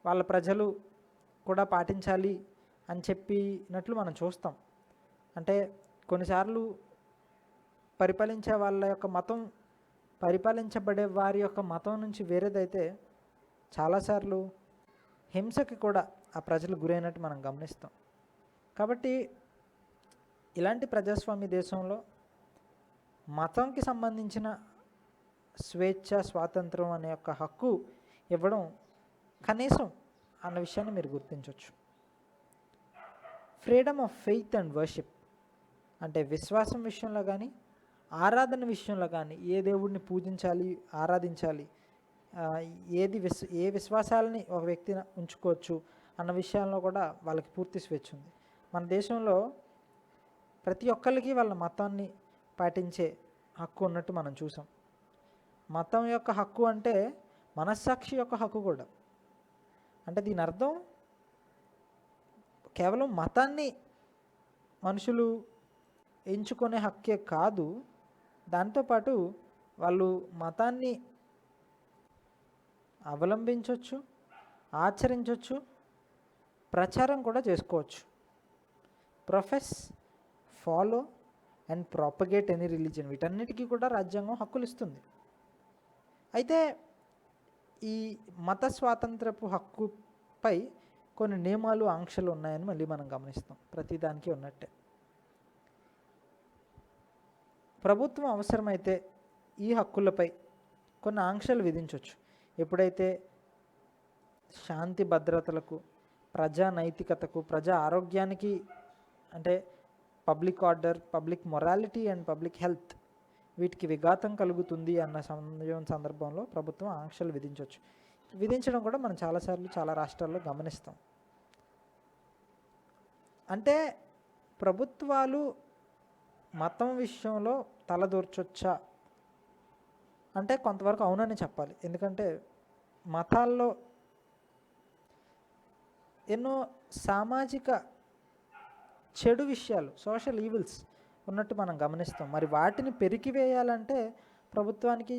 వాళ్ళ ప్రజలు కూడా పాటించాలి అని చెప్పినట్లు మనం చూస్తాం. అంటే కొన్నిసార్లు పరిపాలించే వాళ్ళ యొక్క మతం పరిపాలించబడే వారి యొక్క మతం నుంచి వేరేదైతే చాలాసార్లు హింసకి కూడా ఆ ప్రజలు గురైనట్టు మనం గమనిస్తాం. కాబట్టి ఇలాంటి ప్రజాస్వామ్య దేశంలో మతంకి సంబంధించిన స్వేచ్ఛ, స్వాతంత్రం అనే యొక్క హక్కు ఇవ్వడం కనీసం అన్న విషయాన్ని మీరు గుర్తించవచ్చు. Freedom of faith and worship అంటే విశ్వాసం విషయంలో కానీ, ఆరాధన విషయంలో కానీ, ఏ దేవుడిని పూజించాలి, ఆరాధించాలి, ఏ విశ్వాసాలని ఒక వ్యక్తి ఉంచుకోవచ్చు అన్న విషయాల్లో కూడా వాళ్ళకి పూర్తి స్వేచ్ఛ ఉంది. మన దేశంలో ప్రతి ఒక్కరికి వాళ్ళ మతాన్ని పాటించే హక్కు ఉన్నట్టు మనం చూసాం. మతం యొక్క హక్కు అంటే మనస్సాక్షి యొక్క హక్కు కూడా. అంటే దీని అర్థం కేవలం మతాన్ని మనుషులు ఎంచుకునే హక్కే కాదు, దాంతోపాటు వాళ్ళు మతాన్ని అవలంబించవచ్చు, ఆచరించవచ్చు, ప్రచారం కూడా చేసుకోవచ్చు. Profess, follow and propagate any religion, వీటన్నిటికీ కూడా రాజ్యాంగం హక్కులు ఇస్తుంది. అయితే ఈ మత స్వాతంత్రపు హక్కుపై కొన్ని నియమాలు, ఆంక్షలు ఉన్నాయని మళ్ళీ మనం గమనిస్తాం. ప్రతిదానికి ఉన్నట్టే ప్రభుత్వం అవసరమైతే ఈ హక్కులపై కొన్ని ఆంక్షలు విధించవచ్చు. ఎప్పుడైతే శాంతి భద్రతలకు, ప్రజా నైతికతకు, ప్రజా ఆరోగ్యానికి అంటే public order, public morality and public health వీటికి విఘాతం కలుగుతుంది అన్న సందర్భంలో ప్రభుత్వం ఆంక్షలు విధించవచ్చు. విధించడం కూడా మనం చాలాసార్లు చాలా రాష్ట్రాల్లో గమనిస్తాం. అంటే ప్రభుత్వాలు మతం విషయంలో తలదూర్చొచ్చా అంటే కొంతవరకు అవునని చెప్పాలి. ఎందుకంటే మతాల్లో ఎన్నో సామాజిక చెడు విషయాలు, సోషల్ ఈవిల్స్ ఉన్నట్టు మనం గమనిస్తాం. మరి వాటిని పెరికివేయాలంటే ప్రభుత్వానికి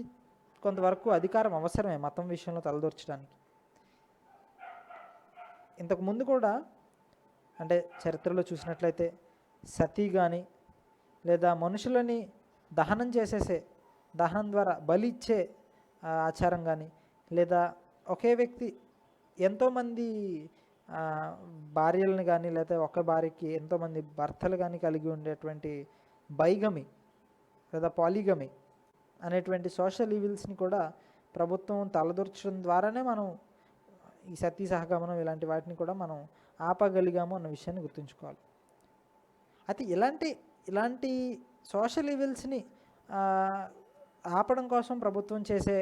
కొంతవరకు అధికారం అవసరమే మతం విషయంలో తలదూర్చడానికి. ఇంతకుముందు కూడా అంటే చరిత్రలో చూసినట్లయితే సతీ కానీ, లేదా మనుషులని దహనం దహనం ద్వారా బలి ఇచ్చే ఆచారం కానీ, లేదా ఒకే వ్యక్తి ఎంతోమంది భార్యలను కానీ, లేదా ఒక భార్యకి ఎంతోమంది భర్తలు కానీ కలిగి ఉండేటువంటి బైగమి లేదా పాలిగమి అనేటువంటి సోషల్ ఈవిల్స్ని కూడా ప్రభుత్వం తలదూర్చడం ద్వారానే మనం ఈ సతీ సహగమనం ఇలాంటి వాటిని కూడా మనం ఆపగలిగాము అన్న విషయాన్ని గుర్తుంచుకోవాలి. అయితే ఇలాంటి సోషల్ ఈవిల్స్ని ఆపడం కోసం ప్రభుత్వం చేసే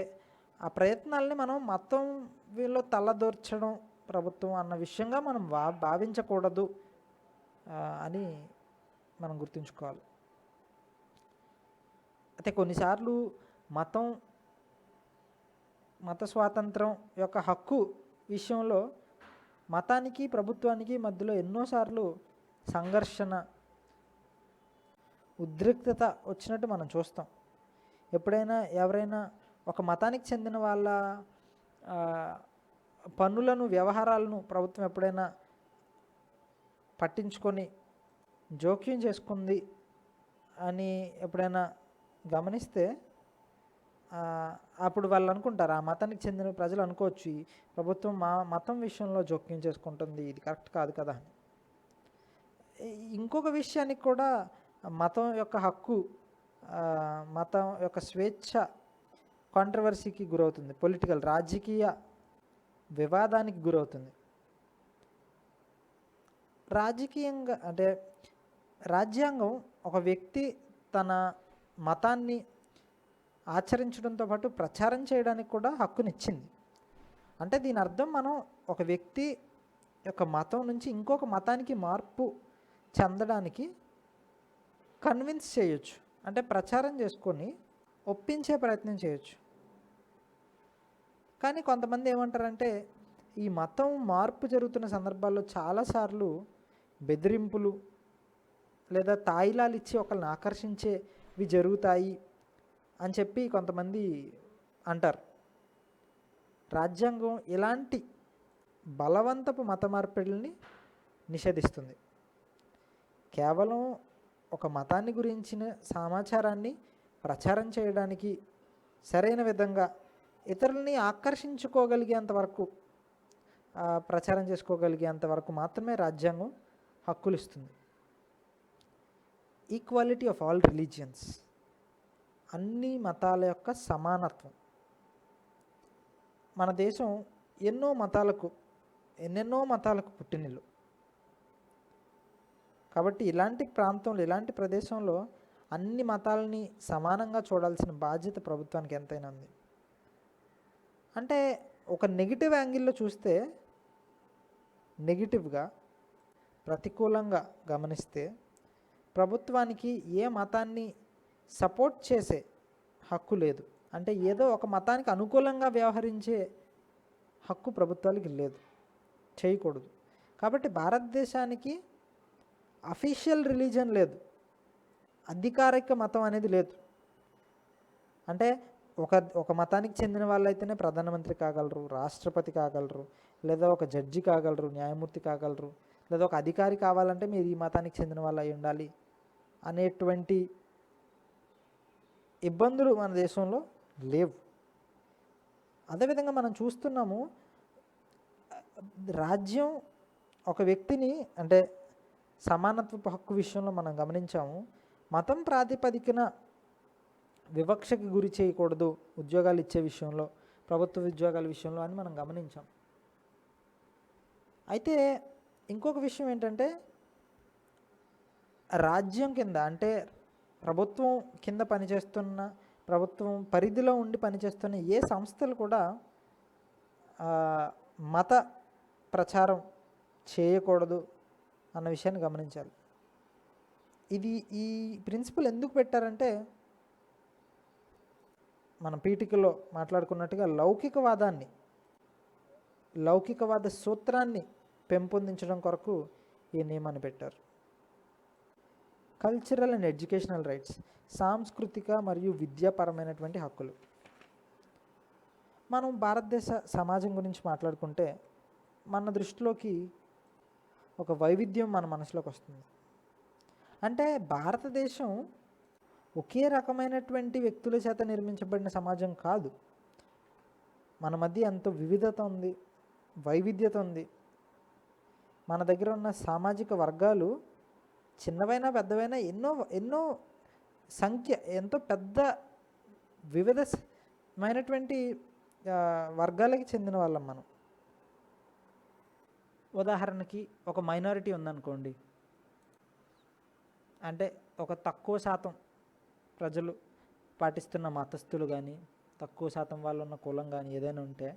ఆ ప్రయత్నాలని మనం మతం వీళ్ళు తలదూర్చడం ప్రభుత్వం అన్న విషయంగా మనం భావించకూడదు అని మనం గుర్తుంచుకోవాలి. అయితే కొన్నిసార్లు మత స్వాతంత్రం యొక్క హక్కు విషయంలో మతానికి ప్రభుత్వానికి మధ్యలో ఎన్నోసార్లు సంఘర్షణ, ఉద్రిక్తత వచ్చినట్టు మనం చూస్తాం. ఎప్పుడైనా ఎవరైనా ఒక మతానికి చెందిన వాళ్ళ పన్నులను, వ్యవహారాలను ప్రభుత్వం ఎప్పుడైనా పట్టించుకొని జోక్యం చేసుకుంది అని ఎప్పుడైనా గమనిస్తే అప్పుడు వాళ్ళు అనుకుంటారు, ఆ మతానికి చెందిన ప్రజలు అనుకోవచ్చు, ప్రభుత్వం మా మతం విషయంలో జోక్యం చేసుకుంటుంది, ఇది కరెక్ట్ కాదు కదా అని. ఇంకొక విషయానికి కూడా మతం యొక్క హక్కు, మతం యొక్క స్వేచ్ఛ కాంట్రవర్సీకి గురవుతుంది, రాజకీయ వివాదానికి గురవుతుంది. రాజకీయంగా అంటే రాజ్యాంగం ఒక వ్యక్తి తన మతాన్ని ఆచరించడంతో పాటు ప్రచారం చేయడానికి కూడా హక్కునిచ్చింది. అంటే దీని అర్థం మనం ఒక వ్యక్తి యొక్క మతం నుంచి ఇంకొక మతానికి మార్పు చెందడానికి కన్విన్స్ చేయొచ్చు, అంటే ప్రచారం చేసుకొని ఒప్పించే ప్రయత్నం చేయొచ్చు. కానీ కొంతమంది ఏమంటారంటే ఈ మతం మార్పు జరుగుతున్న సందర్భాల్లో చాలాసార్లు బెదిరింపులు లేదా తాయిలాలు ఇచ్చి ఒకరిని ఆకర్షించేవి జరుగుతాయి అని చెప్పి కొంతమంది అంటారు. రాజ్యాంగం ఇలాంటి బలవంతపు మత మార్పిడిని నిషేధిస్తుంది. కేవలం ఒక మతాన్ని గురించిన సమాచారాన్ని ప్రచారం చేయడానికి, సరైన విధంగా ఇతరులని ఆకర్షించుకోగలిగేంత వరకు, ప్రచారం చేసుకోగలిగేంత వరకు మాత్రమే రాజ్యాంగం హక్కులు ఇస్తుంది. ఈక్వాలిటీ ఆఫ్ ఆల్ రిలీజియన్స్, అన్ని మతాల యొక్క సమానత్వం. మన దేశం ఎన్నెన్నో మతాలకు పుట్టినిల్లు. కాబట్టి ఇలాంటి ప్రాంతంలో, ఇలాంటి ప్రదేశంలో అన్ని మతాలని సమానంగా చూడాల్సిన బాధ్యత ప్రభుత్వానికి ఎంతైనా ఉంది. అంటే ఒక నెగిటివ్ యాంగిల్లో చూస్తే, నెగిటివ్గా ప్రతికూలంగా గమనిస్తే, ప్రభుత్వానికి ఏ మతాన్ని సపోర్ట్ చేసే హక్కు లేదు. అంటే ఏదో ఒక మతానికి అనుకూలంగా వ్యవహరించే హక్కు ప్రభుత్వానికి లేదు, చేయకూడదు. కాబట్టి భారతదేశానికి అఫీషియల్ రిలీజన్ లేదు, అధికారిక మతం అనేది లేదు. అంటే ఒక మతానికి చెందిన వాళ్ళైతేనే ప్రధానమంత్రి కాగలరు, రాష్ట్రపతి కాగలరు, లేదా ఒక జడ్జి కాగలరు, న్యాయమూర్తి కాగలరు, లేదా ఒక అధికారి కావాలంటే మీరు ఈ మతానికి చెందిన వాళ్ళు అయి ఉండాలి అనేటువంటి ఇబ్బందులు మన దేశంలో లేవు. అదేవిధంగా మనం చూస్తున్నాము, రాజ్యం ఒక వ్యక్తిని, అంటే సమానత్వపు హక్కు విషయంలో మనం గమనించాము, మతం ప్రాతిపదికన వివక్షకి గురి చేయకూడదు ఉద్యోగాలు ఇచ్చే విషయంలో, ప్రభుత్వ ఉద్యోగాల విషయంలో అని మనం గమనించాం. అయితే ఇంకొక విషయం ఏంటంటే, రాజ్యం కింద, అంటే ప్రభుత్వం కింద పనిచేస్తున్న, ప్రభుత్వం పరిధిలో ఉండి పనిచేస్తున్న ఏ సంస్థలు కూడా మత ప్రచారం చేయకూడదు అన్న విషయాన్ని గమనించాలి. ఈ ప్రిన్సిపల్ ఎందుకు పెట్టారంటే, మన పీఠికలో మాట్లాడుకున్నట్టుగా లౌకికవాద సూత్రాన్ని పెంపొందించడం కొరకు ఈ నియమాన్ని పెట్టారు. కల్చరల్ అండ్ ఎడ్యుకేషనల్ రైట్స్, సాంస్కృతిక మరియు విద్యాపరమైనటువంటి హక్కులు. మనం భారతదేశ సమాజం గురించి మాట్లాడుకుంటే మన దృష్టిలోకి ఒక వైవిధ్యం మన మనసులోకి వస్తుంది. అంటే భారతదేశం ఒకే రకమైనటువంటి వ్యక్తుల చేత నిర్మించబడిన సమాజం కాదు. మన మధ్య ఎంతో వివిధత ఉంది, వైవిధ్యత ఉంది. మన దగ్గర ఉన్న సామాజిక వర్గాలు చిన్నవైనా పెద్దవైనా ఎన్నో సంఖ్య, ఎంతో పెద్ద వివిధమైనటువంటి వర్గాలకి చెందిన వాళ్ళం మనం. ఉదాహరణకి ఒక మైనారిటీ ఉందనుకోండి, అంటే ఒక తక్కువ శాతం ప్రజలు పాటిస్తున్న మతస్థులు కానీ, తక్కువ శాతం వాళ్ళు ఉన్న కులం కానీ ఏదైనా ఉంటే,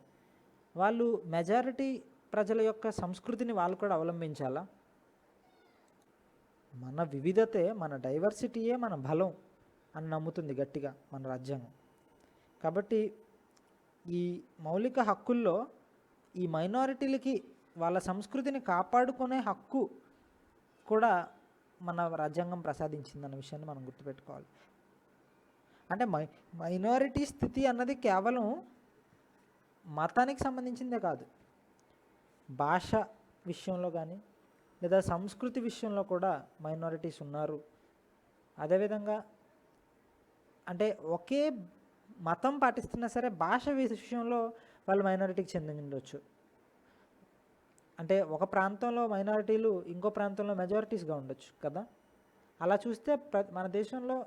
వాళ్ళు మెజారిటీ ప్రజల యొక్క సంస్కృతిని వాళ్ళు కూడా అవలంబించాలా? మన వివిధతే, మన డైవర్సిటీయే మన బలం అని నమ్ముతుంది గట్టిగా మన రాజ్యాంగం. కాబట్టి ఈ మౌలిక హక్కుల్లో ఈ మైనారిటీలకి వాళ్ళ సంస్కృతిని కాపాడుకునే హక్కు కూడా మన రాజ్యాంగం ప్రసాదించిందన్న విషయాన్ని మనం గుర్తుపెట్టుకోవాలి. అంటే మైనారిటీ స్థితి అన్నది కేవలం మతానికి సంబంధించిందే కాదు, భాష విషయంలో కానీ లేదా సంస్కృతి విషయంలో కూడా మైనారిటీస్ ఉన్నారు. అదేవిధంగా అంటే ఒకే మతం పాటిస్తున్నా సరే భాష విషయంలో వాళ్ళు మైనారిటీకి చెంది ఉండొచ్చు. అంటే ఒక ప్రాంతంలో మైనారిటీలు ఇంకో ప్రాంతంలో మెజారిటీస్గా ఉండొచ్చు కదా. అలా చూస్తే మన దేశంలో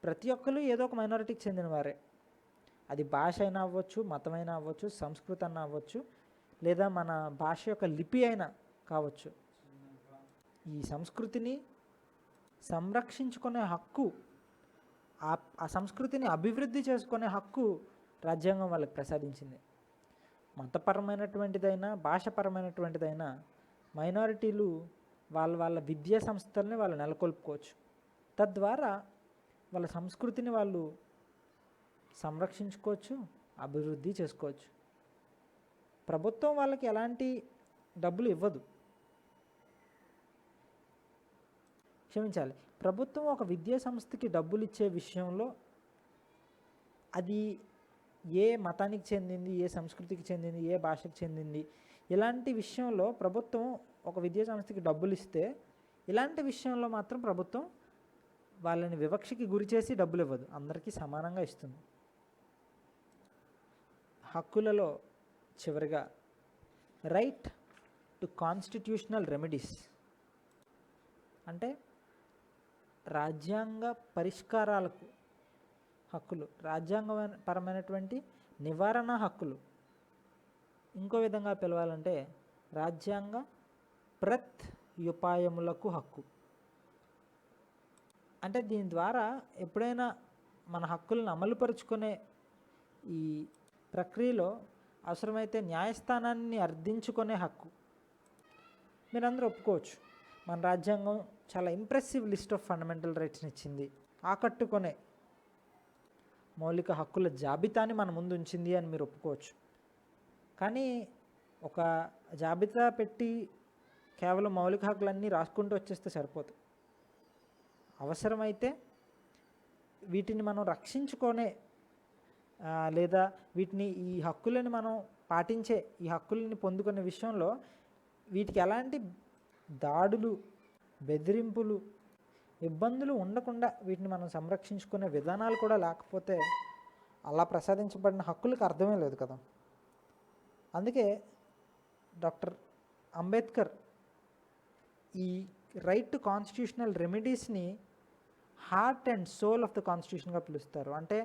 ప్రతి ఒక్కరు ఏదో ఒక మైనారిటీకి చెందిన వారే. అది భాష అయినా అవ్వచ్చు, మతమైనా అవ్వచ్చు, సంస్కృతి అయినా అవ్వచ్చు, లేదా మన భాష యొక్క లిపి అయినా కావచ్చు. ఈ సంస్కృతిని సంరక్షించుకునే హక్కు, ఆ సంస్కృతిని అభివృద్ధి చేసుకునే హక్కు రాజ్యాంగం వాళ్ళకి ప్రసాదించింది. మతపరమైనటువంటిదైనా భాషపరమైనటువంటిదైనా మైనారిటీలు వాళ్ళ విద్యా సంస్థల్ని వాళ్ళు నెలకొల్పుకోవచ్చు. తద్వారా వాళ్ళ సంస్కృతిని వాళ్ళు సంరక్షించుకోవచ్చు, అభివృద్ధి చేసుకోవచ్చు. ప్రభుత్వం వాళ్ళకి ఎలాంటి డబ్బులు ఇవ్వదు. క్షమించాలి, ప్రభుత్వం ఒక విద్యా సంస్థకి డబ్బులు ఇచ్చే విషయంలో అది ఏ మతానికి చెందింది, ఏ సంస్కృతికి చెందింది, ఏ భాషకు చెందింది, ఇలాంటి విషయంలో ప్రభుత్వం ఒక విద్యా సంస్థకి డబ్బులు ఇస్తే ఇలాంటి విషయంలో మాత్రం ప్రభుత్వం వాళ్ళని వివక్షకి గురి చేసి డబ్బులు ఇవ్వదు, అందరికీ సమానంగా ఇస్తుంది. హక్కులలో చివరిగా రైట్ టు కాన్స్టిట్యూషనల్ రెమెడీస్, అంటే రాజ్యాంగ పరిష్కారాలకు హక్కులు, రాజ్యాంగపరమైనటువంటి నివారణ హక్కులు. ఇంకో విధంగా పిలవాలంటే రాజ్యాంగ ప్రత్యుపాయములకు హక్కు. అంటే దీని ద్వారా ఎప్పుడైనా మన హక్కులను అమలుపరుచుకునే ఈ ప్రక్రియలో అవసరమైతే న్యాయస్థానాన్ని అర్థించుకునే హక్కు. మీరందరూ ఒప్పుకోవచ్చు, మన రాజ్యాంగం చాలా ఇంప్రెసివ్ లిస్ట్ ఆఫ్ ఫండమెంటల్ రైట్స్ని ఇచ్చింది, ఆకట్టుకునే మౌలిక హక్కుల జాబితాని మన ముందు ఉంచింది అని మీరు ఒప్పుకోవచ్చు. కానీ ఒక జాబితా పెట్టి కేవలం మౌలిక హక్కులన్నీ రాసుకుంటూ వచ్చేస్తే సరిపోదు. అవసరమైతే వీటిని మనం రక్షించుకునే లేదా వీటిని, ఈ హక్కులను మనం పాటించే, ఈ హక్కులని పొందుకునే విషయంలో వీటికి ఎలాంటి దాడులు, బెదిరింపులు, ఇబ్బందులు ఉండకుండా వీటిని మనం సంరక్షించుకునే విధానాలు కూడా లేకపోతే అలా ప్రసాదించబడిన హక్కులకు అర్థమే లేదు కదా. అందుకే డాక్టర్ అంబేద్కర్ ఈ రైట్ టు కాన్స్టిట్యూషనల్ రెమెడీస్ని heart and soul of the కాన్స్టిట్యూషన్గా పిలుస్తారు. అంటే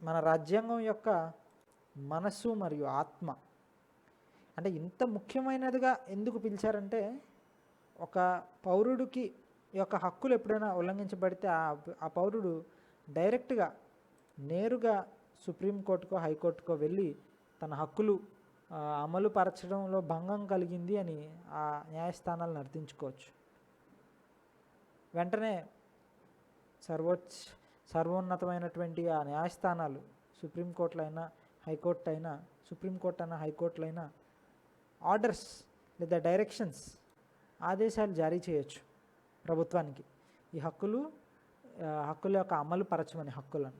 మన రాజ్యాంగం యొక్క మనస్సు మరియు ఆత్మ. అంటే ఇంత ముఖ్యమైనదిగా ఎందుకు పిలిచారంటే, ఒక పౌరుడికి యొక్క హక్కులు ఎప్పుడైనా ఉల్లంఘించబడితే ఆ పౌరుడు డైరెక్ట్గా నేరుగా సుప్రీంకోర్టుకో హైకోర్టుకో వెళ్ళి తన హక్కులు అమలు పరచడంలో భంగం కలిగింది అని ఆ న్యాయస్థానాలను అర్థించుకోవచ్చు. వెంటనే సర్వోన్నతమైనటువంటి ఆ న్యాయస్థానాలు, సుప్రీంకోర్టులైనా హైకోర్టు అయినా, సుప్రీంకోర్టు అయినా హైకోర్టులైనా ఆర్డర్స్ లేదా డైరెక్షన్స్, ఆదేశాలు జారీ చేయొచ్చు ప్రభుత్వానికి ఈ హక్కుల యొక్క అమలు పరచమని హక్కులను.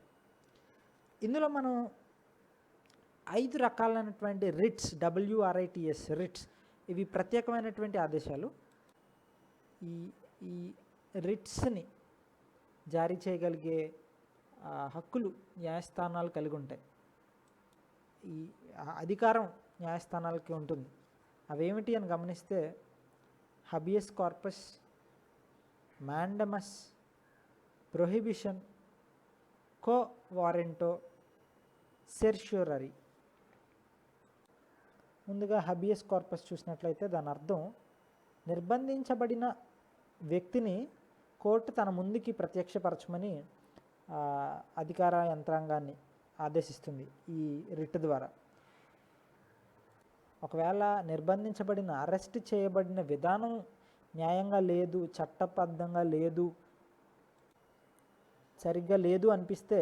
ఇందులో మనం 5 రకాలైనటువంటి రిట్స్, WRITS రిట్స్, ఇవి ప్రత్యేకమైనటువంటి ఆదేశాలు. ఈ రిట్స్ని జారీ చేయగలిగే హక్కులు న్యాయస్థానాలు కలిగి ఉంటాయి. ఈ అధికారం న్యాయస్థానాలకి ఉంటుంది. అవేమిటి అని గమనిస్తే హబియస్ కార్పస్, మ్యాండమస్, ప్రొహిబిషన్, కో వారెంటో, సెర్ష్యూరరీ. ముందుగా హబియస్ కార్పస్ చూసినట్లయితే దాని అర్థం నిర్బంధించబడిన వ్యక్తిని కోర్టు తన ముందుకి ప్రత్యక్షపరచమని అధికార యంత్రాంగాన్ని ఆదేశిస్తుంది ఈ రిట్ ద్వారా. ఒకవేళ నిర్బంధించబడిన అరెస్ట్ చేయబడిన విధానం న్యాయంగా లేదు, చట్టబద్ధంగా లేదు, సరిగ్గా లేదు అనిపిస్తే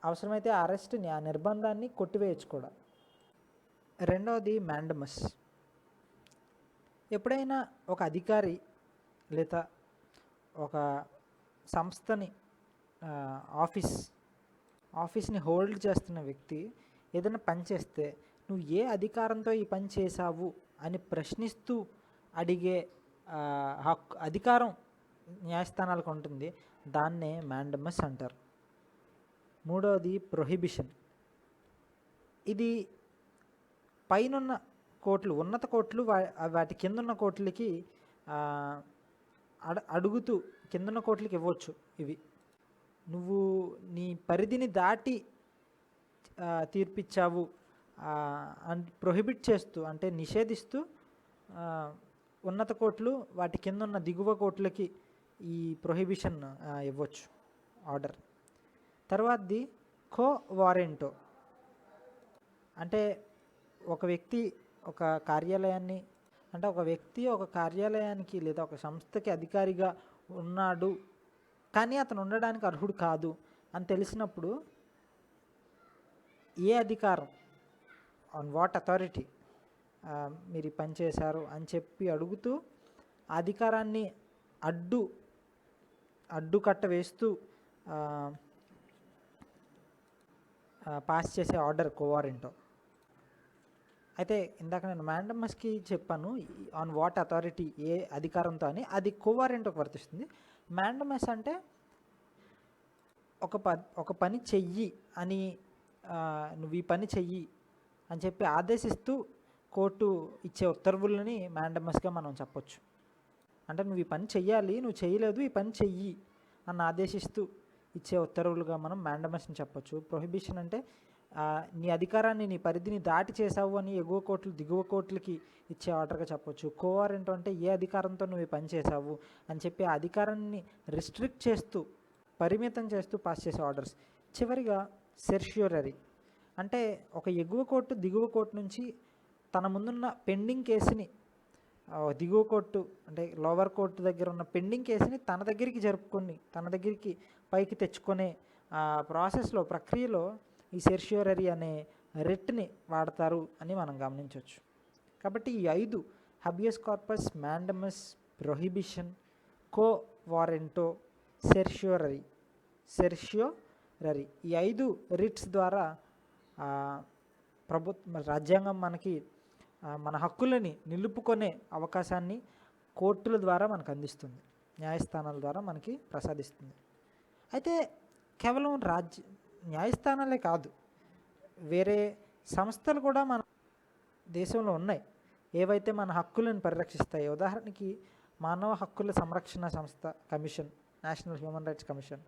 అవసరమైతే అరెస్ట్ని, ఆ నిర్బంధాన్ని కొట్టివేయచ్చు కూడా. రెండవది మ్యాండమస్. ఎప్పుడైనా ఒక అధికారి లేదా ఒక సంస్థని ఆఫీస్ని హోల్డ్ చేస్తున్న వ్యక్తి ఏదైనా పని చేస్తే నువ్వు ఏ అధికారంతో ఈ పని చేశావు అని ప్రశ్నిస్తూ అడిగే అధికారం న్యాయస్థానాలకు ఉంటుంది. దాన్నే మ్యాండమస్ అంటారు. మూడవది ప్రొహిబిషన్. ఇది పైనున్న కోర్టులు, ఉన్నత కోర్టులు వాటి కిందున్న కోర్టులకి అడుగుతూ కిందున్న కోర్టులకి ఇవ్వచ్చు. ఇవి నువ్వు నీ పరిధిని దాటి తీర్పిచ్చావు అని ప్రొహిబిట్ చేస్తూ, అంటే నిషేధిస్తూ ఉన్నత కోర్టులు వాటి కిందున్న దిగువ కోర్టులకి ఈ ప్రొహిబిషన్ ఇవ్వచ్చు ఆర్డర్. తర్వాతది కో వారెంటో. అంటే ఒక వ్యక్తి ఒక కార్యాలయానికి లేదా ఒక సంస్థకి అధికారిగా ఉన్నాడు, కానీ అతను ఉండడానికి అర్హుడు కాదు అని తెలిసినప్పుడు ఏ అధికారం, ఆన్ వాట్ అథారిటీ మీరు ఈ పని చేశారు అని చెప్పి అడుగుతూ ఆ అధికారాన్ని అడ్డుకట్ట వేస్తూ పాస్ చేసే ఆర్డర్ కోవారెంటో. అయితే ఇందాక నేను మ్యాండమస్కి చెప్పాను ఆన్ వాట్ అథారిటీ, ఏ అధికారంతో అని, అది కోవారెంటోకి వర్తిస్తుంది. మ్యాండమస్ అంటే ఒక పని చెయ్యి అని, నువ్వు ఈ పని చెయ్యి అని చెప్పి ఆదేశిస్తూ కోర్టు ఇచ్చే ఉత్తర్వులని మ్యాండమస్గా మనం చెప్పొచ్చు. అంటే నువ్వు ఈ పని చెయ్యాలి, నువ్వు చేయలేదు, ఈ పని చెయ్యి అని ఆదేశిస్తూ ఇచ్చే ఉత్తర్వులుగా మనం మ్యాండమస్ని చెప్పొచ్చు. ప్రొహిబిషన్ అంటే నీ అధికారాన్ని, నీ పరిధిని దాటి చేసావు అని ఎగువ కోర్టులు దిగువ కోర్టులకి ఇచ్చే ఆర్డర్గా చెప్పొచ్చు. కోవారెంటో అంటే ఏ అధికారంతో నువ్వు ఈ పని చేసావు అని చెప్పి ఆ అధికారాన్ని రిస్ట్రిక్ట్ చేస్తూ, పరిమితం చేస్తూ పాస్ చేసే ఆర్డర్స్. చివరిగా సెర్ష్యూరరీ. అంటే ఒక ఎగువ కోర్టు దిగువ కోర్టు నుంచి తన ముందున్న పెండింగ్ కేసుని, దిగువ కోర్టు అంటే లోవర్ కోర్టు దగ్గర ఉన్న పెండింగ్ కేసుని తన దగ్గరికి జరుపుకొని, తన దగ్గరికి పైకి తెచ్చుకునే ప్రాసెస్లో, ప్రక్రియలో ఈ సెర్ష్యూరరీ అనే రిట్ని వాడతారు అని మనం గమనించవచ్చు. కాబట్టి ఈ 5 హబియస్ కార్పస్, మ్యాండమస్, ప్రొహిబిషన్, కో వారెంటో, సెర్ష్యూరరీ ఈ 5 రిట్స్ ద్వారా రాజ్యాంగం మనకి మన హక్కులని నిలుపుకునే అవకాశాన్ని కోర్టుల ద్వారా మనకు అందిస్తుంది, న్యాయస్థానాల ద్వారా మనకి ప్రసాదిస్తుంది. అయితే కేవలం న్యాయస్థానాలే కాదు, వేరే సంస్థలు కూడా మన దేశంలో ఉన్నాయి, ఏవైతే మన హక్కులను పరిరక్షిస్తాయి. ఉదాహరణకి మానవ హక్కుల సంరక్షణ సంస్థ commission, national human rights commission,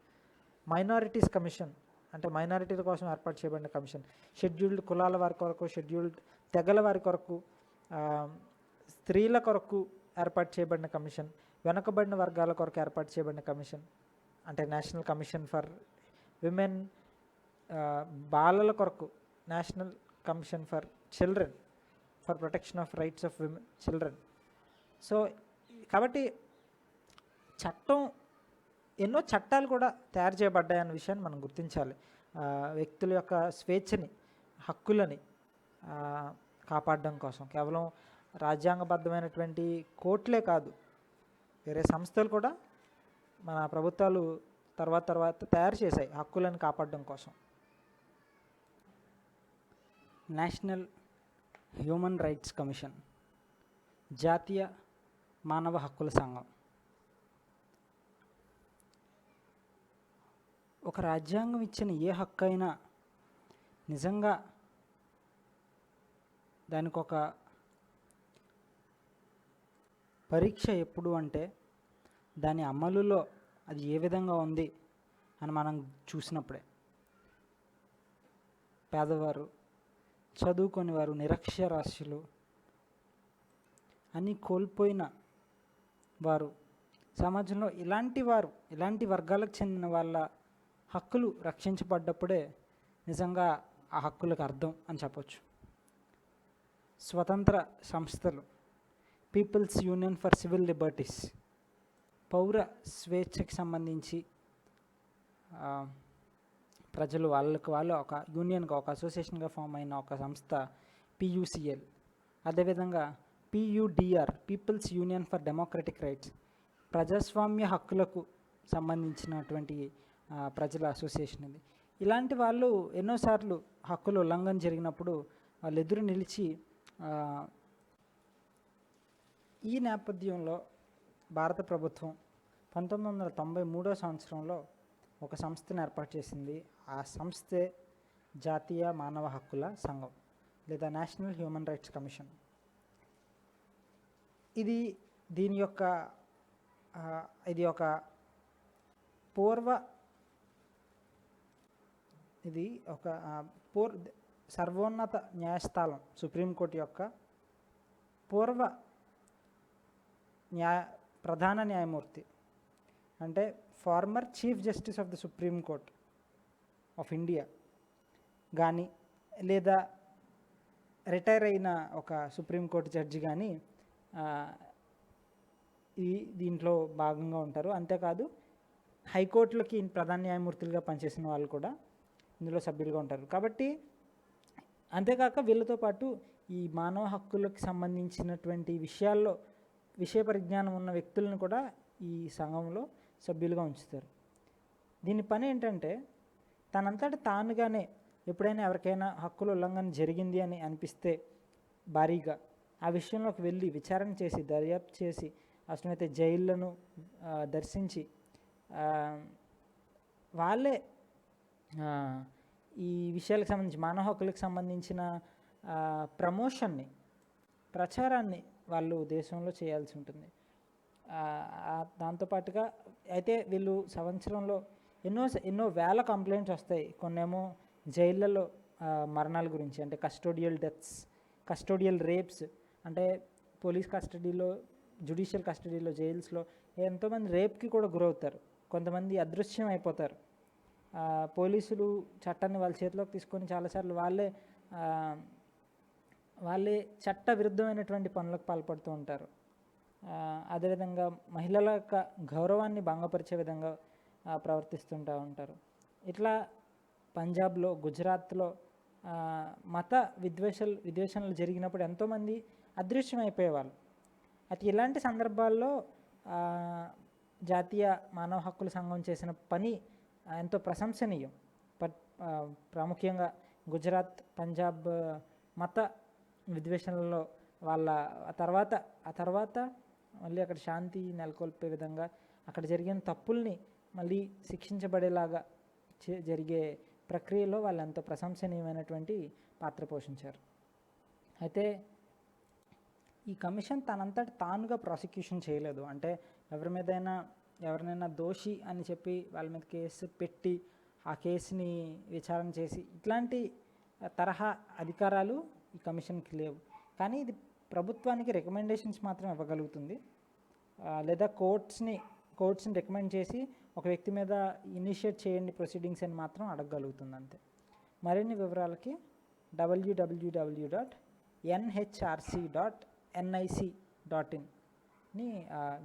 minorities commission అంటే మైనారిటీల కోసం ఏర్పాటు చేయబడిన కమిషన్, షెడ్యూల్డ్ కులాల వారి కొరకు, షెడ్యూల్డ్ తెగల వారి కొరకు, స్త్రీల కొరకు ఏర్పాటు చేయబడిన కమిషన్, వెనుకబడిన వర్గాల కొరకు ఏర్పాటు చేయబడిన కమిషన్ అంటే నేషనల్ కమిషన్ ఫర్ విమెన్, బాలల కొరకు national commission for children, for protection of rights of women children. So కాబట్టి ఎన్నో చట్టాలు కూడా తయారు చేయబడ్డాయన్న విషయాన్ని మనం గుర్తించాలి. వ్యక్తుల యొక్క స్వేచ్ఛని, హక్కులని కాపాడడం కోసం కేవలం రాజ్యాంగబద్ధమైనటువంటి కోర్టులే కాదు, వేరే సంస్థలు కూడా మన ప్రభుత్వాలు తర్వాత తయారు చేశాయి హక్కులను కాపాడడం కోసం. నేషనల్ హ్యూమన్ రైట్స్ కమిషన్, జాతీయ మానవ హక్కుల సంఘం. ఒక రాజ్యాంగం ఇచ్చిన ఏ హక్కు అయినా నిజంగా దానికి ఒక పరీక్ష ఎప్పుడు అంటే దాని అమలులో అది ఏ విధంగా ఉంది అని మనం చూసినప్పుడే. పేదవారు, చదువుకొని వారు, నిరక్షరాస్యులు, అన్నీ కోల్పోయిన వారు, సమాజంలో ఇలాంటి వర్గాలకు చెందిన వాళ్ళ హక్కులు రక్షించబడ్డప్పుడే నిజంగా ఆ హక్కులకు అర్థం అని చెప్పొచ్చు. స్వతంత్ర సంస్థలు, people's union for civil liberties, పౌర స్వేచ్ఛకి సంబంధించి ప్రజలు వాళ్ళు ఒక యూనియన్గా, ఒక అసోసియేషన్గా ఫామ్ అయిన ఒక సంస్థ PUCL. అదేవిధంగా PUDR, people's union for democratic rights, ప్రజాస్వామ్య హక్కులకు సంబంధించినటువంటి ప్రజల అసోసియేషన్ ఇది. ఇలాంటి వాళ్ళు ఎన్నోసార్లు హక్కుల ఉల్లంఘన జరిగినప్పుడు వాళ్ళు ఎదురు నిలిచి, ఈ నేపథ్యంలో భారత ప్రభుత్వం 1993 సంవత్సరంలో ఒక సంస్థను ఏర్పాటు చేసింది. ఆ సంస్థే జాతీయ మానవ హక్కుల సంఘం లేదా నేషనల్ హ్యూమన్ రైట్స్ కమిషన్. దీని యొక్క ఇది ఒక సర్వోన్నత న్యాయస్థానం, సుప్రీంకోర్టు యొక్క ప్రధాన న్యాయమూర్తి, అంటే former chief justice of the supreme court of India కానీ, లేదా రిటైర్ అయిన ఒక సుప్రీంకోర్టు జడ్జి కానీ దీంట్లో భాగంగా ఉంటారు. అంతేకాదు హైకోర్టులకి ప్రధాన న్యాయమూర్తులుగా పనిచేసిన వాళ్ళు కూడా ఇందులో సభ్యులుగా ఉంటారు. కాబట్టి అంతేకాక వీళ్ళతో పాటు ఈ మానవ హక్కులకు సంబంధించినటువంటి విషయాల్లో విషయ పరిజ్ఞానం ఉన్న వ్యక్తులను కూడా ఈ సంఘంలో సభ్యులుగా ఉంచుతారు. దీని పని ఏంటంటే, తనంతట తానుగానే ఎప్పుడైనా ఎవరికైనా హక్కుల ఉల్లంఘన జరిగింది అని అనిపిస్తే భారీగా ఆ విషయంలోకి వెళ్ళి విచారణ చేసి, దర్యాప్తు చేసి, అవసరమైతే జైళ్లను దర్శించి వాళ్ళే ఈ విషయాలకు సంబంధించి, మానవ హక్కులకు సంబంధించిన ప్రచారాన్ని వాళ్ళు దేశంలో చేయాల్సి ఉంటుంది. దాంతోపాటుగా అయితే వీళ్ళు సంవత్సరంలో ఎన్నో వేల కంప్లైంట్స్ వస్తాయి. కొన్నేమో జైళ్ళలో మరణాల గురించి, అంటే కస్టోడియల్ డెత్స్, కస్టోడియల్ రేప్స్, అంటే పోలీస్ కస్టడీలో, జ్యుడిషియల్ కస్టడీలో, జైల్స్లో ఎంతోమంది రేప్కి కూడా గురవుతారు. కొంతమంది అదృశ్యం అయిపోతారు. పోలీసులు చట్టాన్ని వాళ్ళ చేతిలోకి తీసుకొని చాలాసార్లు వాళ్ళే చట్ట విరుద్ధమైనటువంటి పనులకు పాల్పడుతూ ఉంటారు. అదేవిధంగా మహిళల యొక్క గౌరవాన్ని భంగపరిచే విధంగా ప్రవర్తిస్తుంటూ ఉంటారు. ఇట్లా పంజాబ్లో, గుజరాత్లో మత విద్వేషణలు జరిగినప్పుడు ఎంతోమంది అదృశ్యం అయిపోయేవాళ్ళు. అయితే ఇలాంటి సందర్భాల్లో జాతీయ మానవ హక్కుల సంఘం చేసిన పని ఎంతో ప్రశంసనీయం. ప్రాముఖ్యంగా గుజరాత్, పంజాబ్ మత విద్వేషణలలో ఆ తర్వాత మళ్ళీ అక్కడ శాంతి నెలకొల్పే విధంగా, అక్కడ జరిగిన తప్పుల్ని మళ్ళీ శిక్షించబడేలాగా జరిగే ప్రక్రియలో వాళ్ళు ఎంతో ప్రశంసనీయమైనటువంటి పాత్ర పోషించారు. అయితే ఈ కమిషన్ తనంతట తానుగా ప్రాసిక్యూషన్ చేయలేదు. అంటే ఎవరినైనా దోషి అని చెప్పి వాళ్ళ మీద కేసు పెట్టి ఆ కేసుని విచారణ చేసి ఇట్లాంటి తరహా అధికారాలు ఈ కమిషన్కి లేవు. కానీ ఇది ప్రభుత్వానికి రికమెండేషన్స్ మాత్రం ఇవ్వగలుగుతుంది, లేదా కోర్ట్స్ని రికమెండ్ చేసి ఒక వ్యక్తి మీద ఇనిషియేట్ చేయండి ప్రొసీడింగ్స్ అని మాత్రం అడగగలుగుతుంది అంతే. మరిన్ని వివరాలకి www.nhrc.nic.in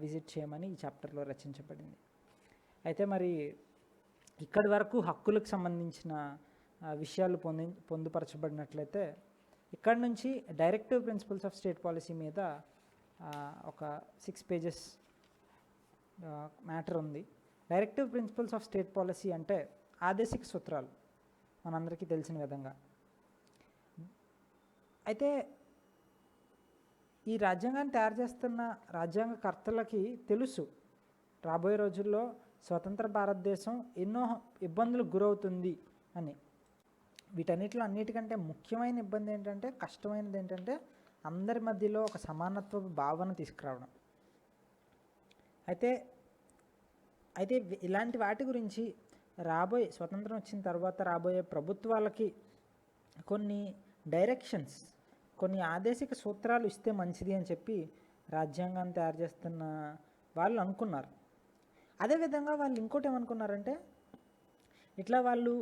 విజిట్ చేయమని ఈ చాప్టర్లో రచించబడింది. అయితే మరి ఇక్కడి వరకు హక్కులకు సంబంధించిన విషయాలు పొందుపరచబడినట్లయితే, ఇక్కడ నుంచి directive principles of state policy మీద ఒక 6 పేజెస్ మ్యాటర్ ఉంది. Directive principles of state policy అంటే ఆదేశిక సూత్రాలు, మనందరికీ తెలిసిన విధంగా. అయితే ఈ రాజ్యాంగాన్ని తయారు చేస్తున్న రాజ్యాంగకర్తలకి తెలుసు రాబోయే రోజుల్లో స్వతంత్ర భారతదేశం ఎన్నో ఇబ్బందులకు గురవుతుంది అని. అన్నిటికంటే ముఖ్యమైన ఇబ్బంది ఏంటంటే, కష్టమైనది ఏంటంటే, అందరి మధ్యలో ఒక సమానత్వ భావన తీసుకురావడం. అయితే ఇలాంటి వాటి గురించి స్వతంత్రం వచ్చిన తర్వాత రాబోయే ప్రభుత్వాలకి కొన్ని డైరెక్షన్స్, కొన్ని ఆదేశిక సూత్రాలు ఇస్తే మంచిది అని చెప్పి రాజ్యాంగాన్ని తయారు చేస్తున్న వాళ్ళు అనుకున్నారు. అదేవిధంగా వాళ్ళు ఇంకోటి ఏమనుకున్నారంటే, ఇట్లా వాళ్ళు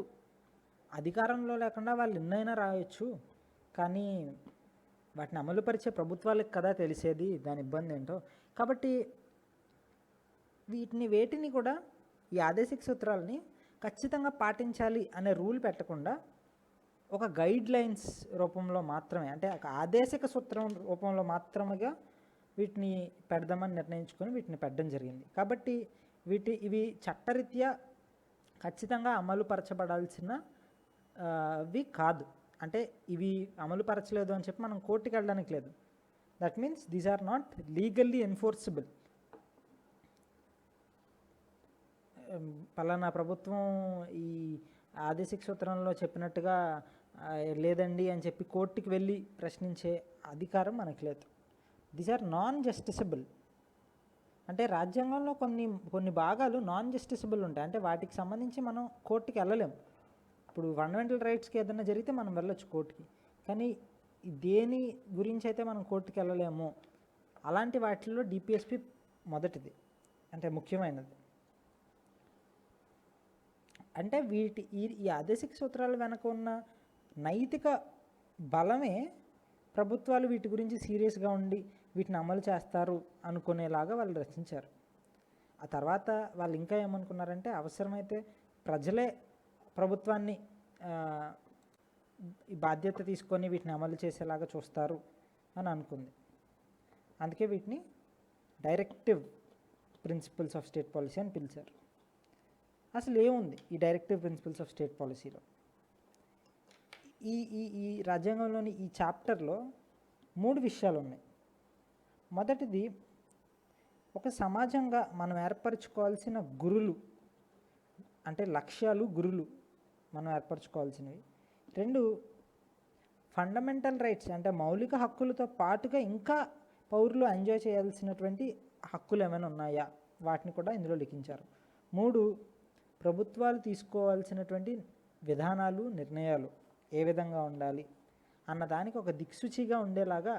అధికారంలో లేకుండా వాళ్ళు ఎన్నైనా రాయొచ్చు, కానీ వాటిని అమలుపరిచే ప్రభుత్వాలకు కదా తెలిసేది దాని ఇబ్బంది ఏంటో. కాబట్టి వేటిని కూడా ఈ ఆదేశిక సూత్రాలని ఖచ్చితంగా పాటించాలి అనే రూల్ పెట్టకుండా ఒక గైడ్ లైన్స్ రూపంలో మాత్రమే, అంటే ఒక ఆదేశిక సూత్రం రూపంలో మాత్రమేగా వీటిని పెడదామని నిర్ణయించుకొని వీటిని పెట్టడం జరిగింది. కాబట్టి ఇవి చట్టరీత్యా ఖచ్చితంగా అమలుపరచబడాల్సిన వి కాదు. అంటే ఇవి అమలుపరచలేదు అని చెప్పి మనం కోర్టుకి వెళ్ళడానికి లేదు. That means these are not legally enforceable. పలానా ప్రభుత్వం ఈ ఆదేశిక సూత్రంలో చెప్పినట్టుగా లేదండి అని చెప్పి కోర్టుకి వెళ్ళి ప్రశ్నించే అధికారం మనకు లేదు. These are non justiciable. అంటే రాజ్యాంగంలో కొన్ని భాగాలు నాన్ జస్టిసబుల్ ఉంటాయి. అంటే వాటికి సంబంధించి మనం కోర్టుకి వెళ్ళలేము. ఇప్పుడు ఫండమెంటల్ రైట్స్కి ఏదైనా జరిగితే మనం వెళ్ళొచ్చు కోర్టుకి, కానీ దేని గురించి అయితే మనం కోర్టుకి వెళ్ళలేము అలాంటి వాటిల్లో డిపిఎస్పి మొదటిది, అంటే ముఖ్యమైనది. అంటే ఈ ఆదేశిక సూత్రాల వెనక ఉన్న నైతిక బలమే ప్రభుత్వాలు వీటి గురించి సీరియస్గా ఉండి వీటిని అమలు చేస్తారు అనుకునేలాగా వాళ్ళు రచించారు. ఆ తర్వాత వాళ్ళు ఇంకా ఏమనుకున్నారంటే అవసరమైతే ప్రజలే ప్రభుత్వాన్ని ఈ బాధ్యత తీసుకొని వీటిని అమలు చేసేలాగా చూస్తారు అని అనుకుంది. అందుకే వీటిని directive principles of state policy అని పిలిచారు. అసలు ఏముంది ఈ డైరెక్టివ్ ప్రిన్సిపల్స్ ఆఫ్ స్టేట్ పాలసీలో? ఈ రాజ్యాంగంలోని ఈ చాప్టర్లో 3 విషయాలు ఉన్నాయి. మొదటిది, ఒక సమాజంగా మనం ఏర్పరచుకోవాల్సిన గురులు, అంటే లక్ష్యాలు, గురులు మనం ఏర్పరచుకోవాల్సినవి. 2, ఫండమెంటల్ రైట్స్ అంటే మౌలిక హక్కులతో పాటుగా ఇంకా పౌరులు ఎంజాయ్ చేయాల్సినటువంటి హక్కులు ఏమైనా ఉన్నాయా, వాటిని కూడా ఇందులో లిఖించారు. 3, ప్రభుత్వాలు తీసుకోవాల్సినటువంటి విధానాలు, నిర్ణయాలు ఏ విధంగా ఉండాలి అన్నదానికి ఒక దిక్సూచిగా ఉండేలాగా,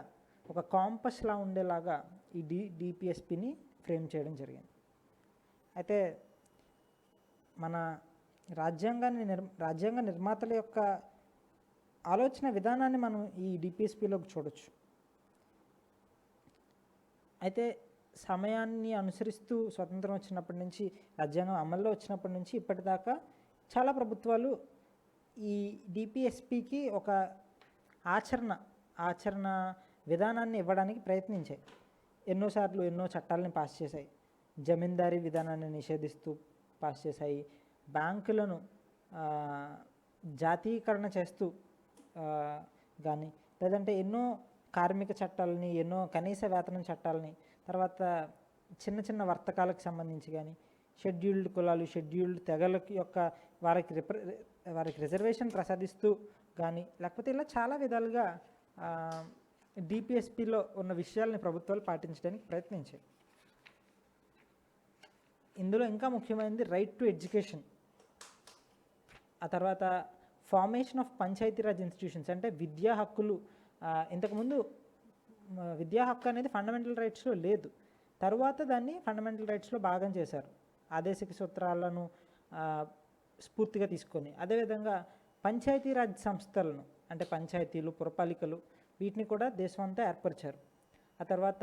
ఒక కాంపస్లా ఉండేలాగా ఈ డిపిఎస్పిని ఫ్రేమ్ చేయడం జరిగింది. అయితే మన రాజ్యాంగ నిర్మాతల యొక్క ఆలోచన విధానాన్ని మనం ఈ డిపిఎస్పిలోకి చూడొచ్చు. అయితే సమయాన్ని అనుసరిస్తూ స్వతంత్రం వచ్చినప్పటి నుంచి, రాజ్యాంగం అమల్లో వచ్చినప్పటి నుంచి ఇప్పటిదాకా చాలా ప్రభుత్వాలు ఈ డిపిఎస్పికి ఒక ఆచరణ విధానాన్ని ఇవ్వడానికి ప్రయత్నించాయి. ఎన్నోసార్లు ఎన్నో చట్టాలని పాస్ చేశాయి. జమీందారీ విధానాన్ని నిషేధిస్తూ పాస్ చేశాయి. బ్యాంకులను జాతీయకరణ చేస్తూ కానీ, లేదంటే ఎన్నో కార్మిక చట్టాలని, ఎన్నో కనీస వేతనం చట్టాలని, తర్వాత చిన్న చిన్న వర్తకాలకు సంబంధించి కానీ, షెడ్యూల్డ్ కులాలు, షెడ్యూల్డ్ తెగల యొక్క వారికి రిజర్వేషన్ ప్రసాదిస్తూ కానీ, లేకపోతే ఇలా చాలా విధాలుగా డిపిఎస్పిలో ఉన్న విషయాలని ప్రభుత్వాలు పాటించడానికి ప్రయత్నించాయి. ఇందులో ఇంకా ముఖ్యమైనది రైట్ టు ఎడ్యుకేషన్. ఆ తర్వాత ఫార్మేషన్ ఆఫ్ పంచాయతీరాజ్ ఇన్స్టిట్యూషన్స్, అంటే విద్యా హక్కులు. ఇంతకుముందు విద్యా హక్కు అనేది ఫండమెంటల్ రైట్స్లో లేదు, తర్వాత దాన్ని ఫండమెంటల్ రైట్స్లో భాగం చేశారు ఆదేశిక సూత్రాలను స్ఫూర్తిగా తీసుకొని. అదేవిధంగా పంచాయతీరాజ్ సంస్థలను, అంటే పంచాయతీలు, పురపాలికలు, వీటిని కూడా దేశం అంతా ఏర్పరిచారు. ఆ తర్వాత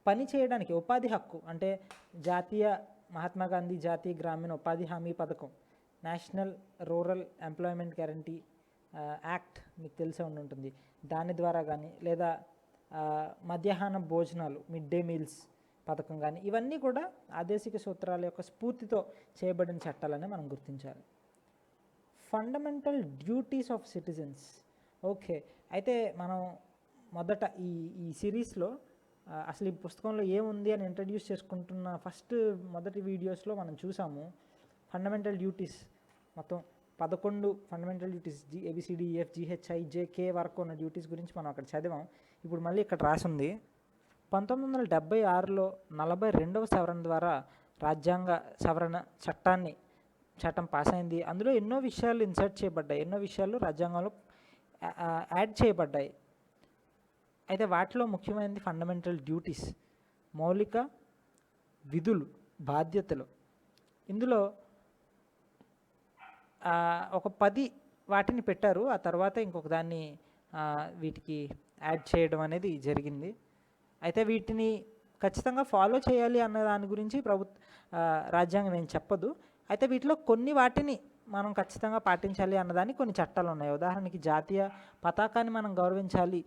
పని చేయడానికి ఉపాధి హక్కు, అంటే మహాత్మా గాంధీ జాతీయ గ్రామీణ ఉపాధి హామీ పథకం, national rural employment guarantee act మీకు తెలిసే ఉంటుంది, దాని ద్వారా కానీ, లేదా మధ్యాహ్న భోజనాలు, మిడ్ డే మీల్స్ పథకం కానీ, ఇవన్నీ కూడా ఆదేశిక సూత్రాల యొక్క స్ఫూర్తితో చేయబడిన చట్టాలని మనం గుర్తించాలి. Fundamental duties of citizens. Okay, అయితే మనం మొదట ఈ సిరీస్లో అసలు ఈ పుస్తకంలో ఏముంది అని ఇంట్రడ్యూస్ చేసుకుంటున్న మొదటి వీడియోస్లో మనం చూసాము ఫండమెంటల్ డ్యూటీస్. మొత్తం 11 fundamental duties, ABCDEF GHI JK వరకు ఉన్న డ్యూటీస్ గురించి మనం అక్కడ చదివాం. ఇప్పుడు మళ్ళీ ఇక్కడ రాసింది 1976లో 42వ సవరణ ద్వారా రాజ్యాంగ సవరణ చట్టం పాస్ అయింది. అందులో ఎన్నో విషయాలు ఇన్సర్ట్ చేయబడ్డాయి, ఎన్నో విషయాలు రాజ్యాంగంలో యాడ్ చేయబడ్డాయి. అయితే వాటిలో ముఖ్యమైనది ఫండమెంటల్ డ్యూటీస్, మౌలిక విధులు, బాధ్యతలు. ఇందులో ఒక 10 వాటిని పెట్టారు. ఆ తర్వాత ఇంకొక దాన్ని వీటికి యాడ్ చేయడం అనేది జరిగింది. అయితే వీటిని ఖచ్చితంగా ఫాలో చేయాలి అన్న దాని గురించి రాజ్యాంగం ఏం చెప్పదు. అయితే వీటిలో కొన్ని వాటిని మనం ఖచ్చితంగా పాటించాలి అన్నదాన్ని కొన్ని చట్టాలు ఉన్నాయి. ఉదాహరణకి జాతీయ పతాకాన్ని మనం గౌరవించాలి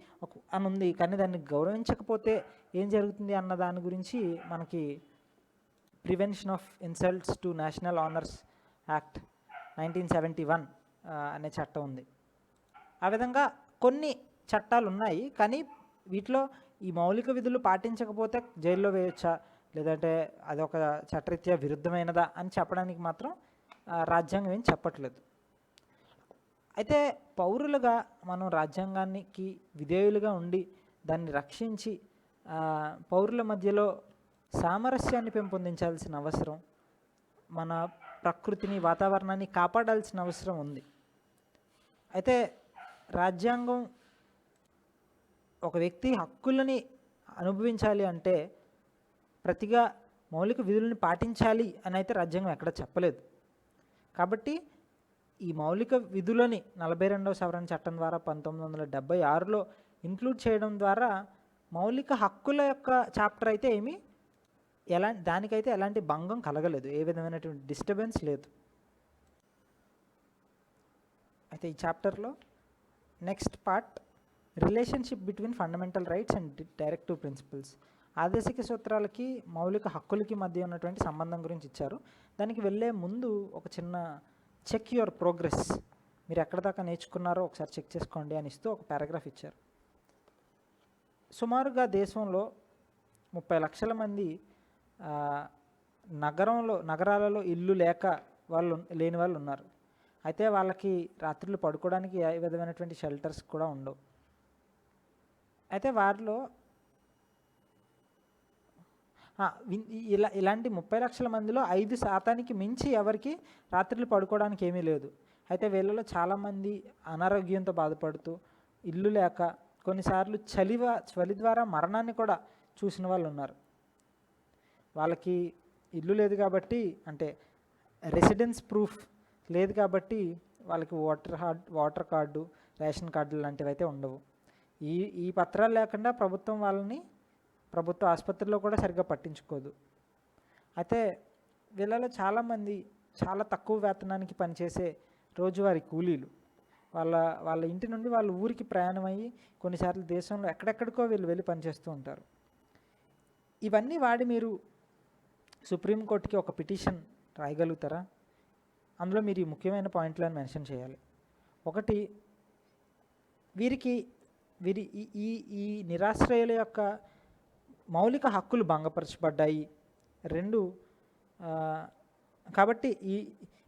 అని ఉంది, కానీ దాన్ని గౌరవించకపోతే ఏం జరుగుతుంది అన్న దాని గురించి మనకి prevention of insults to national honours act 1971 అనే చట్టం ఉంది. ఆ విధంగా కొన్ని చట్టాలు ఉన్నాయి, కానీ వీటిలో ఈ మౌలిక విధులు పాటించకపోతే జైల్లో వేయొచ్చా, లేదంటే అదొక చట్టరీత్యా విరుద్ధమైనదా అని చెప్పడానికి మాత్రం రాజ్యాంగం ఏం చెప్పట్లేదు. అయితే పౌరులుగా మనం రాజ్యాంగానికి విధేయులుగా ఉండి దాన్ని రక్షించి పౌరుల మధ్యలో సామరస్యాన్ని పెంపొందించాల్సిన అవసరం, మన ప్రకృతిని వాతావరణాన్ని కాపాడాల్సిన అవసరం ఉంది. అయితే రాజ్యాంగం ఒక వ్యక్తి హక్కులని అనుభవించాలి అంటే ప్రతిగా మౌలిక విధులను పాటించాలి అని అయితే రాజ్యాంగం ఎక్కడ చెప్పలేదు. కాబట్టి ఈ మౌలిక విధులని 42వ సవరణ చట్టం ద్వారా 1976లో ఇంక్లూడ్ చేయడం ద్వారా మౌలిక హక్కుల యొక్క చాప్టర్ అయితే దానికైతే ఎలాంటి భంగం కలగలేదు, ఏ విధమైనటువంటి డిస్టర్బెన్స్ లేదు. అయితే ఈ చాప్టర్లో next part relationship between fundamental rights and directive principles. ఆదేశిక సూత్రాలకి మౌలిక హక్కులకి మధ్య ఉన్నటువంటి సంబంధం గురించి ఇచ్చారు. దానికి వెళ్ళే ముందు ఒక చిన్న చెక్ యువర్ ప్రోగ్రెస్, మీరు ఎక్కడ దాకా నేర్చుకున్నారో ఒకసారి చెక్ చేసుకోండి అని ఇస్తూ ఒక పారాగ్రాఫ్ ఇచ్చారు. సుమారుగా దేశంలో 30 లక్షల మంది నగరాలలో ఇల్లు లేని వాళ్ళు ఉన్నారు. అయితే వాళ్ళకి రాత్రులు పడుకోవడానికి ఏ విధమైనటువంటి షెల్టర్స్ కూడా ఉండవు. అయితే వారిలో ఇలాంటి 30 లక్షల మందిలో 5% మించి ఎవరికి రాత్రులు పడుకోవడానికి ఏమీ లేదు. అయితే వీళ్ళలో చాలామంది అనారోగ్యంతో బాధపడుతూ ఇల్లు లేక కొన్నిసార్లు చలి ద్వారా మరణాన్ని కూడా చూసిన వాళ్ళు ఉన్నారు. వాళ్ళకి ఇల్లు లేదు కాబట్టి, అంటే రెసిడెన్స్ ప్రూఫ్ లేదు కాబట్టి వాళ్ళకి వాటర్ కార్డు, రేషన్ కార్డు లాంటివి అయితే ఉండవు. ఈ పత్రాలు లేకుండా ప్రభుత్వ ఆసుపత్రిలో కూడా సరిగ్గా పట్టించుకోదు. అయితే వీళ్ళలో చాలామంది చాలా తక్కువ వేతనానికి పనిచేసే రోజువారీ కూలీలు, వాళ్ళ ఇంటి నుండి వాళ్ళ ఊరికి ప్రయాణం అయ్యి కొన్నిసార్లు దేశంలో ఎక్కడెక్కడికో వెళ్ళి పనిచేస్తూ ఉంటారు. ఇవన్నీ వాడి మీరు సుప్రీంకోర్టుకి ఒక పిటిషన్ రాయగలుగుతారా? అందులో మీరు ఈ ముఖ్యమైన పాయింట్లను మెన్షన్ చేయాలి. ఒకటి, వీరి ఈ నిరాశ్రయుల యొక్క మౌలిక హక్కులు భంగపరచబడ్డాయి. 2, కాబట్టి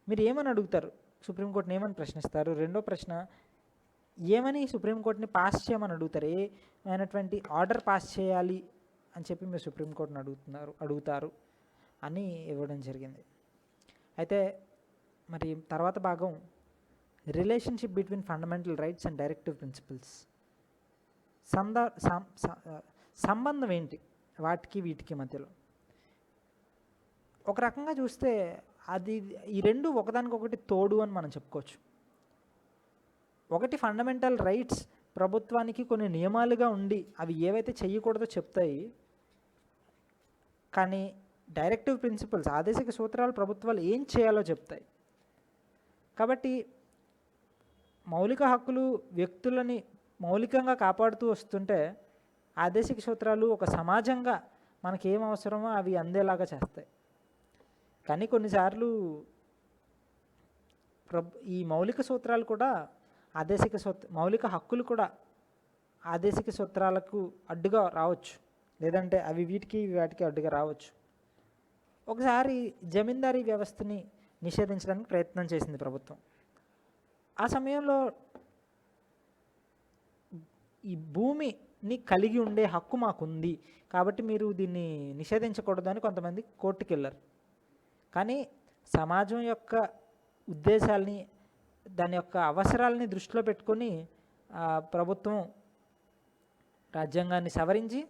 మీరు ఏమని అడుగుతారు, సుప్రీంకోర్టుని ఏమని ప్రశ్నిస్తారు? రెండో ప్రశ్న, ఏమని సుప్రీంకోర్టుని పాస్ చేయమని అడుగుతారు, ఏమైనటువంటి ఆర్డర్ పాస్ చేయాలి అని చెప్పి మీరు సుప్రీంకోర్టుని అడుగుతారు అని ఇవ్వడం జరిగింది. అయితే మరి తర్వాత భాగం relationship between fundamental rights and directive principles. సంబంధం ఏంటి వీటికి మధ్యలో? ఒక రకంగా చూస్తే ఈ రెండు ఒకదానికొకటి తోడు అని మనం చెప్పుకోవచ్చు. ఒకటి, ఫండమెంటల్ రైట్స్ ప్రభుత్వానికి కొన్ని నియమాలుగా ఉండి అవి ఏవైతే చేయకూడదో చెప్తాయి, కానీ డైరెక్టివ్ ప్రిన్సిపల్స్, ఆదేశిక సూత్రాలు ప్రభుత్వాలు ఏం చేయాలో చెప్తాయి. కాబట్టి మౌలిక హక్కులు వ్యక్తులని మౌలికంగా కాపాడుతూ వస్తుంటే ఆదేశిక సూత్రాలు ఒక సమాజంగా మనకి ఏం అవసరమో అవి అందేలాగా చేస్తాయి. కానీ కొన్నిసార్లు ఈ మౌలిక సూత్రాలు కూడా మౌలిక హక్కులు కూడా ఆదేశిక సూత్రాలకు అడ్డుగా రావచ్చు, లేదంటే అవి వాటికి అడ్డుగా రావచ్చు. ఒకసారి జమీందారీ వ్యవస్థని నిషేధించడానికి ప్రయత్నం చేసింది ప్రభుత్వం. ఆ సమయంలో ఈ భూమిని కలిగి ఉండే హక్కు మాకుంది కాబట్టి మీరు దీన్ని నిషేధించకూడదు అని కొంతమంది కోర్టుకు వెళ్ళారు. కానీ సమాజం యొక్క ఉద్దేశాలని, దాని యొక్క అవసరాలని దృష్టిలో పెట్టుకొని ప్రభుత్వం రాజ్యాంగాన్ని సవరించి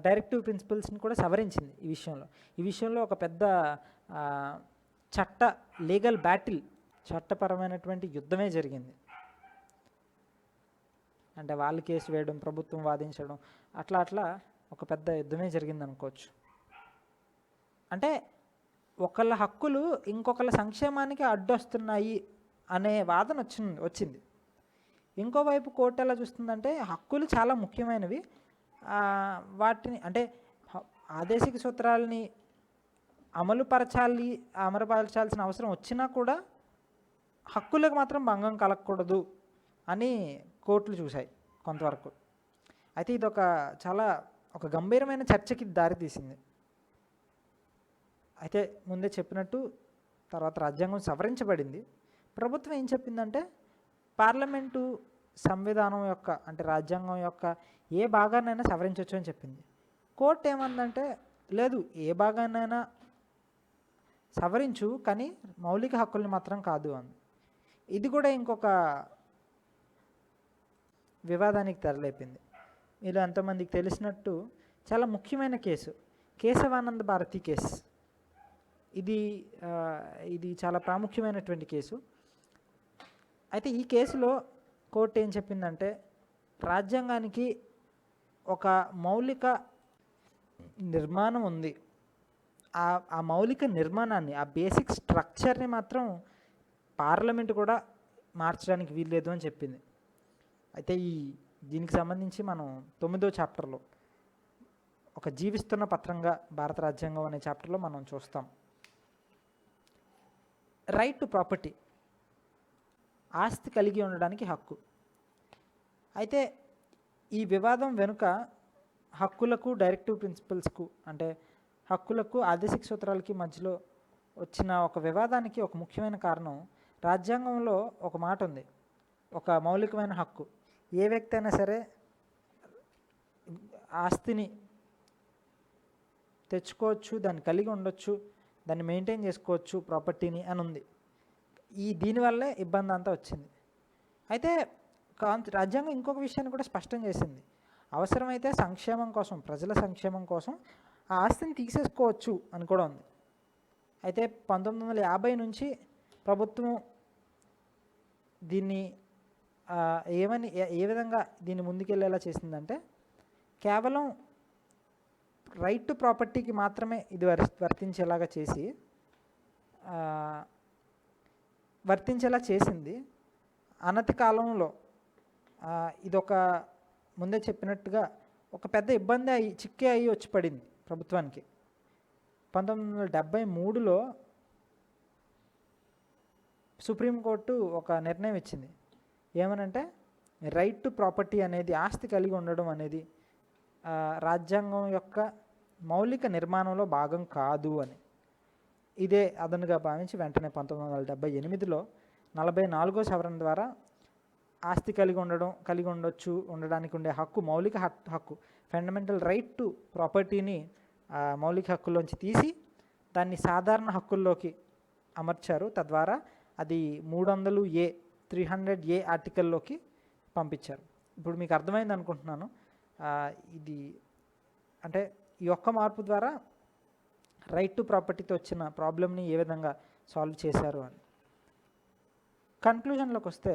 డైరెక్టివ్ ప్రిన్సిపల్స్ని కూడా సవరించింది. ఈ విషయంలో ఒక పెద్ద లీగల్ బ్యాటిల్, చట్టపరమైనటువంటి యుద్ధమే జరిగింది. అంటే వాళ్ళు కేసు వేయడం, ప్రభుత్వం వాదించడం, అట్లా అట్లా ఒక పెద్ద యుద్ధమే జరిగింది అనుకోవచ్చు. అంటే ఒకళ్ళ హక్కులు ఇంకొకళ్ళ సంక్షేమానికి అడ్డొస్తున్నాయి అనే వాదన వచ్చింది. ఇంకోవైపు కోర్టు ఎలా చూస్తుందంటే హక్కులు చాలా ముఖ్యమైనవి, వాటిని అంటే ఆదేశిక సూత్రాలని అమలుపరచాల్సిన అవసరం వచ్చినా కూడా హక్కులకు మాత్రం భంగం కలగకూడదు అని కోర్టులు చూశాయి కొంతవరకు. అయితే ఇది ఒక గంభీరమైన చర్చకి దారితీసింది. అయితే ముందే చెప్పినట్టు తర్వాత రాజ్యాంగం సవరించబడింది. ప్రభుత్వం ఏం చెప్పిందంటే పార్లమెంటు సంవిధానం యొక్క అంటే రాజ్యాంగం యొక్క ఏ భాగాన్నైనా సవరించవచ్చు అని చెప్పింది. కోర్టు ఏమందంటే లేదు, ఏ భాగాన్నైనా సవరించు కానీ మౌలిక హక్కుల్ని మాత్రం కాదు అంది. ఇది కూడా ఇంకొక వివాదానికి తెరలేపింది. మీలో ఎంతోమందికి తెలిసినట్టు చాలా ముఖ్యమైన కేసు కేశవానంద్ భారతి కేసు. ఇది చాలా ప్రాముఖ్యమైనటువంటి కేసు. అయితే ఈ కేసులో కోర్టు ఏం చెప్పిందంటే రాజ్యాంగానికి ఒక మౌలిక నిర్మాణం ఉంది, ఆ మౌలిక నిర్మాణాన్ని, ఆ బేసిక్ స్ట్రక్చర్ని మాత్రం పార్లమెంట్ కూడా మార్చడానికి వీల్లేదు అని చెప్పింది. అయితే దీనికి సంబంధించి మనం 9వ చాప్టర్లో ఒక జీవిస్తున్న పత్రంగా భారత రాజ్యాంగం అనే చాప్టర్లో మనం చూస్తాం. రైట్ టు ప్రాపర్టీ, ఆస్తి కలిగి ఉండడానికి హక్కు. అయితే ఈ వివాదం వెనుక హక్కులకు డైరెక్టివ్ ప్రిన్సిపల్స్కు అంటే హక్కులకు ఆదేశిక సూత్రాలకి మధ్యలో వచ్చిన ఒక వివాదానికి ఒక ముఖ్యమైన కారణం రాజ్యాంగంలో ఒక మాట ఉంది, ఒక మౌలికమైన హక్కు, ఏ వ్యక్తి అయినా సరే ఆస్తిని తెచ్చుకోవచ్చు, దాన్ని కలిగి ఉండొచ్చు, దాన్ని మెయింటైన్ చేసుకోవచ్చు ప్రాపర్టీని అని ఉంది. దీనివల్లే ఇబ్బంది అంతా వచ్చింది. అయితే రాజ్యాంగం ఇంకొక విషయాన్ని కూడా స్పష్టం చేసింది, అవసరమైతే సంక్షేమం కోసం, ప్రజల సంక్షేమం కోసం ఆ ఆస్తిని తీసేసుకోవచ్చు అని కూడా ఉంది. అయితే 1950 నుంచి ప్రభుత్వం దీన్ని ఏ విధంగా దీన్ని ముందుకెళ్ళేలా చేసిందంటే కేవలం రైట్ టు ప్రాపర్టీకి మాత్రమే ఇది వర్తించేలా చేసింది. అనతి కాలంలో ఇదొక ముందే చెప్పినట్టుగా ఒక పెద్ద ఇబ్బంది చిక్కే వచ్చి పడింది ప్రభుత్వానికి. 1973లో సుప్రీంకోర్టు ఒక నిర్ణయం ఇచ్చింది, ఏమనంటే రైట్ టు ప్రాపర్టీ అనేది, ఆస్తి కలిగి ఉండడం అనేది రాజ్యాంగం యొక్క మౌలిక నిర్మాణంలో భాగం కాదు అని. ఇదే అదనుగా భావించి వెంటనే 1978లో 44వ సవరణ ద్వారా ఆస్తి ఉండడానికి ఉండే హక్కు, మౌలిక హక్కు, ఫండమెంటల్ రైట్ టు ప్రాపర్టీని మౌలిక హక్కుల్లోంచి తీసి దాన్ని సాధారణ హక్కుల్లోకి అమర్చారు. తద్వారా అది 300A ఆర్టికల్లోకి పంపించారు. ఇప్పుడు మీకు అర్థమైంది అనుకుంటున్నాను. ఇది అంటే ఈ ఒక్క మార్పు ద్వారా రైట్ టు ప్రాపర్టీతో వచ్చిన ప్రాబ్లమ్ని ఏ విధంగా సాల్వ్ చేశారు అని. కన్క్లూజన్లోకి వస్తే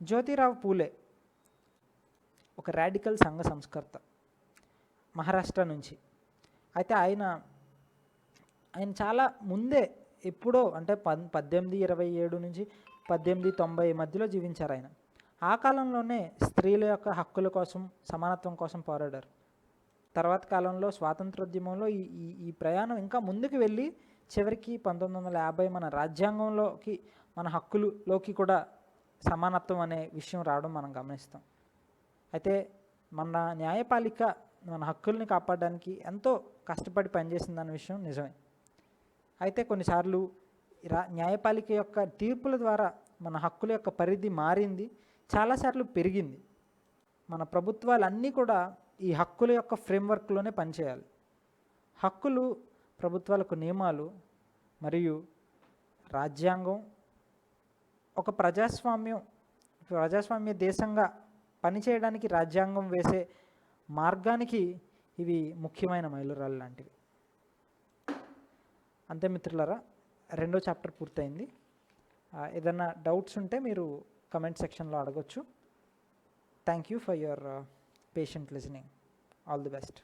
జ్యోతిరావు పూలే ఒక రాడికల్ సంఘ సంస్కర్త, మహారాష్ట్ర నుంచి. అయితే ఆయన చాలా ముందే ఎప్పుడో అంటే 1827 నుంచి 1890 మధ్యలో జీవించారు ఆయన. ఆ కాలంలోనే స్త్రీల యొక్క హక్కుల కోసం, సమానత్వం కోసం పోరాడారు. తర్వాత కాలంలో స్వాతంత్రోద్యమంలో ఈ ప్రయాణం ఇంకా ముందుకు వెళ్ళి చివరికి 1950 మన రాజ్యాంగంలోకి, మన హక్కులలోకి కూడా సమానత్వం అనే విషయం రావడం మనం గమనిస్తాం. అయితే మన న్యాయపాలిక మన హక్కుల్ని కాపాడడానికి ఎంతో కష్టపడి పనిచేసిందన్న విషయం నిజమే. అయితే కొన్నిసార్లు న్యాయపాలిక యొక్క తీర్పుల ద్వారా మన హక్కుల యొక్క పరిధి మారింది, చాలాసార్లు పెరిగింది. మన ప్రభుత్వాలన్నీ కూడా ఈ హక్కుల యొక్క ఫ్రేమ్వర్క్లోనే పనిచేయాలి. హక్కులు ప్రభుత్వాలకు నియమాలు మరియు రాజ్యాంగం ఒక ప్రజాస్వామ్య దేశంగా పనిచేయడానికి రాజ్యాంగం వేసే మార్గానికి ఇవి ముఖ్యమైన మైలురాళ్ళు లాంటివి. అంతే మిత్రులారా, 2వ చాప్టర్ పూర్తయింది. ఏదైనా డౌట్స్ ఉంటే మీరు కమెంట్ సెక్షన్లో అడగొచ్చు. Thank you for your patient listening. All the best.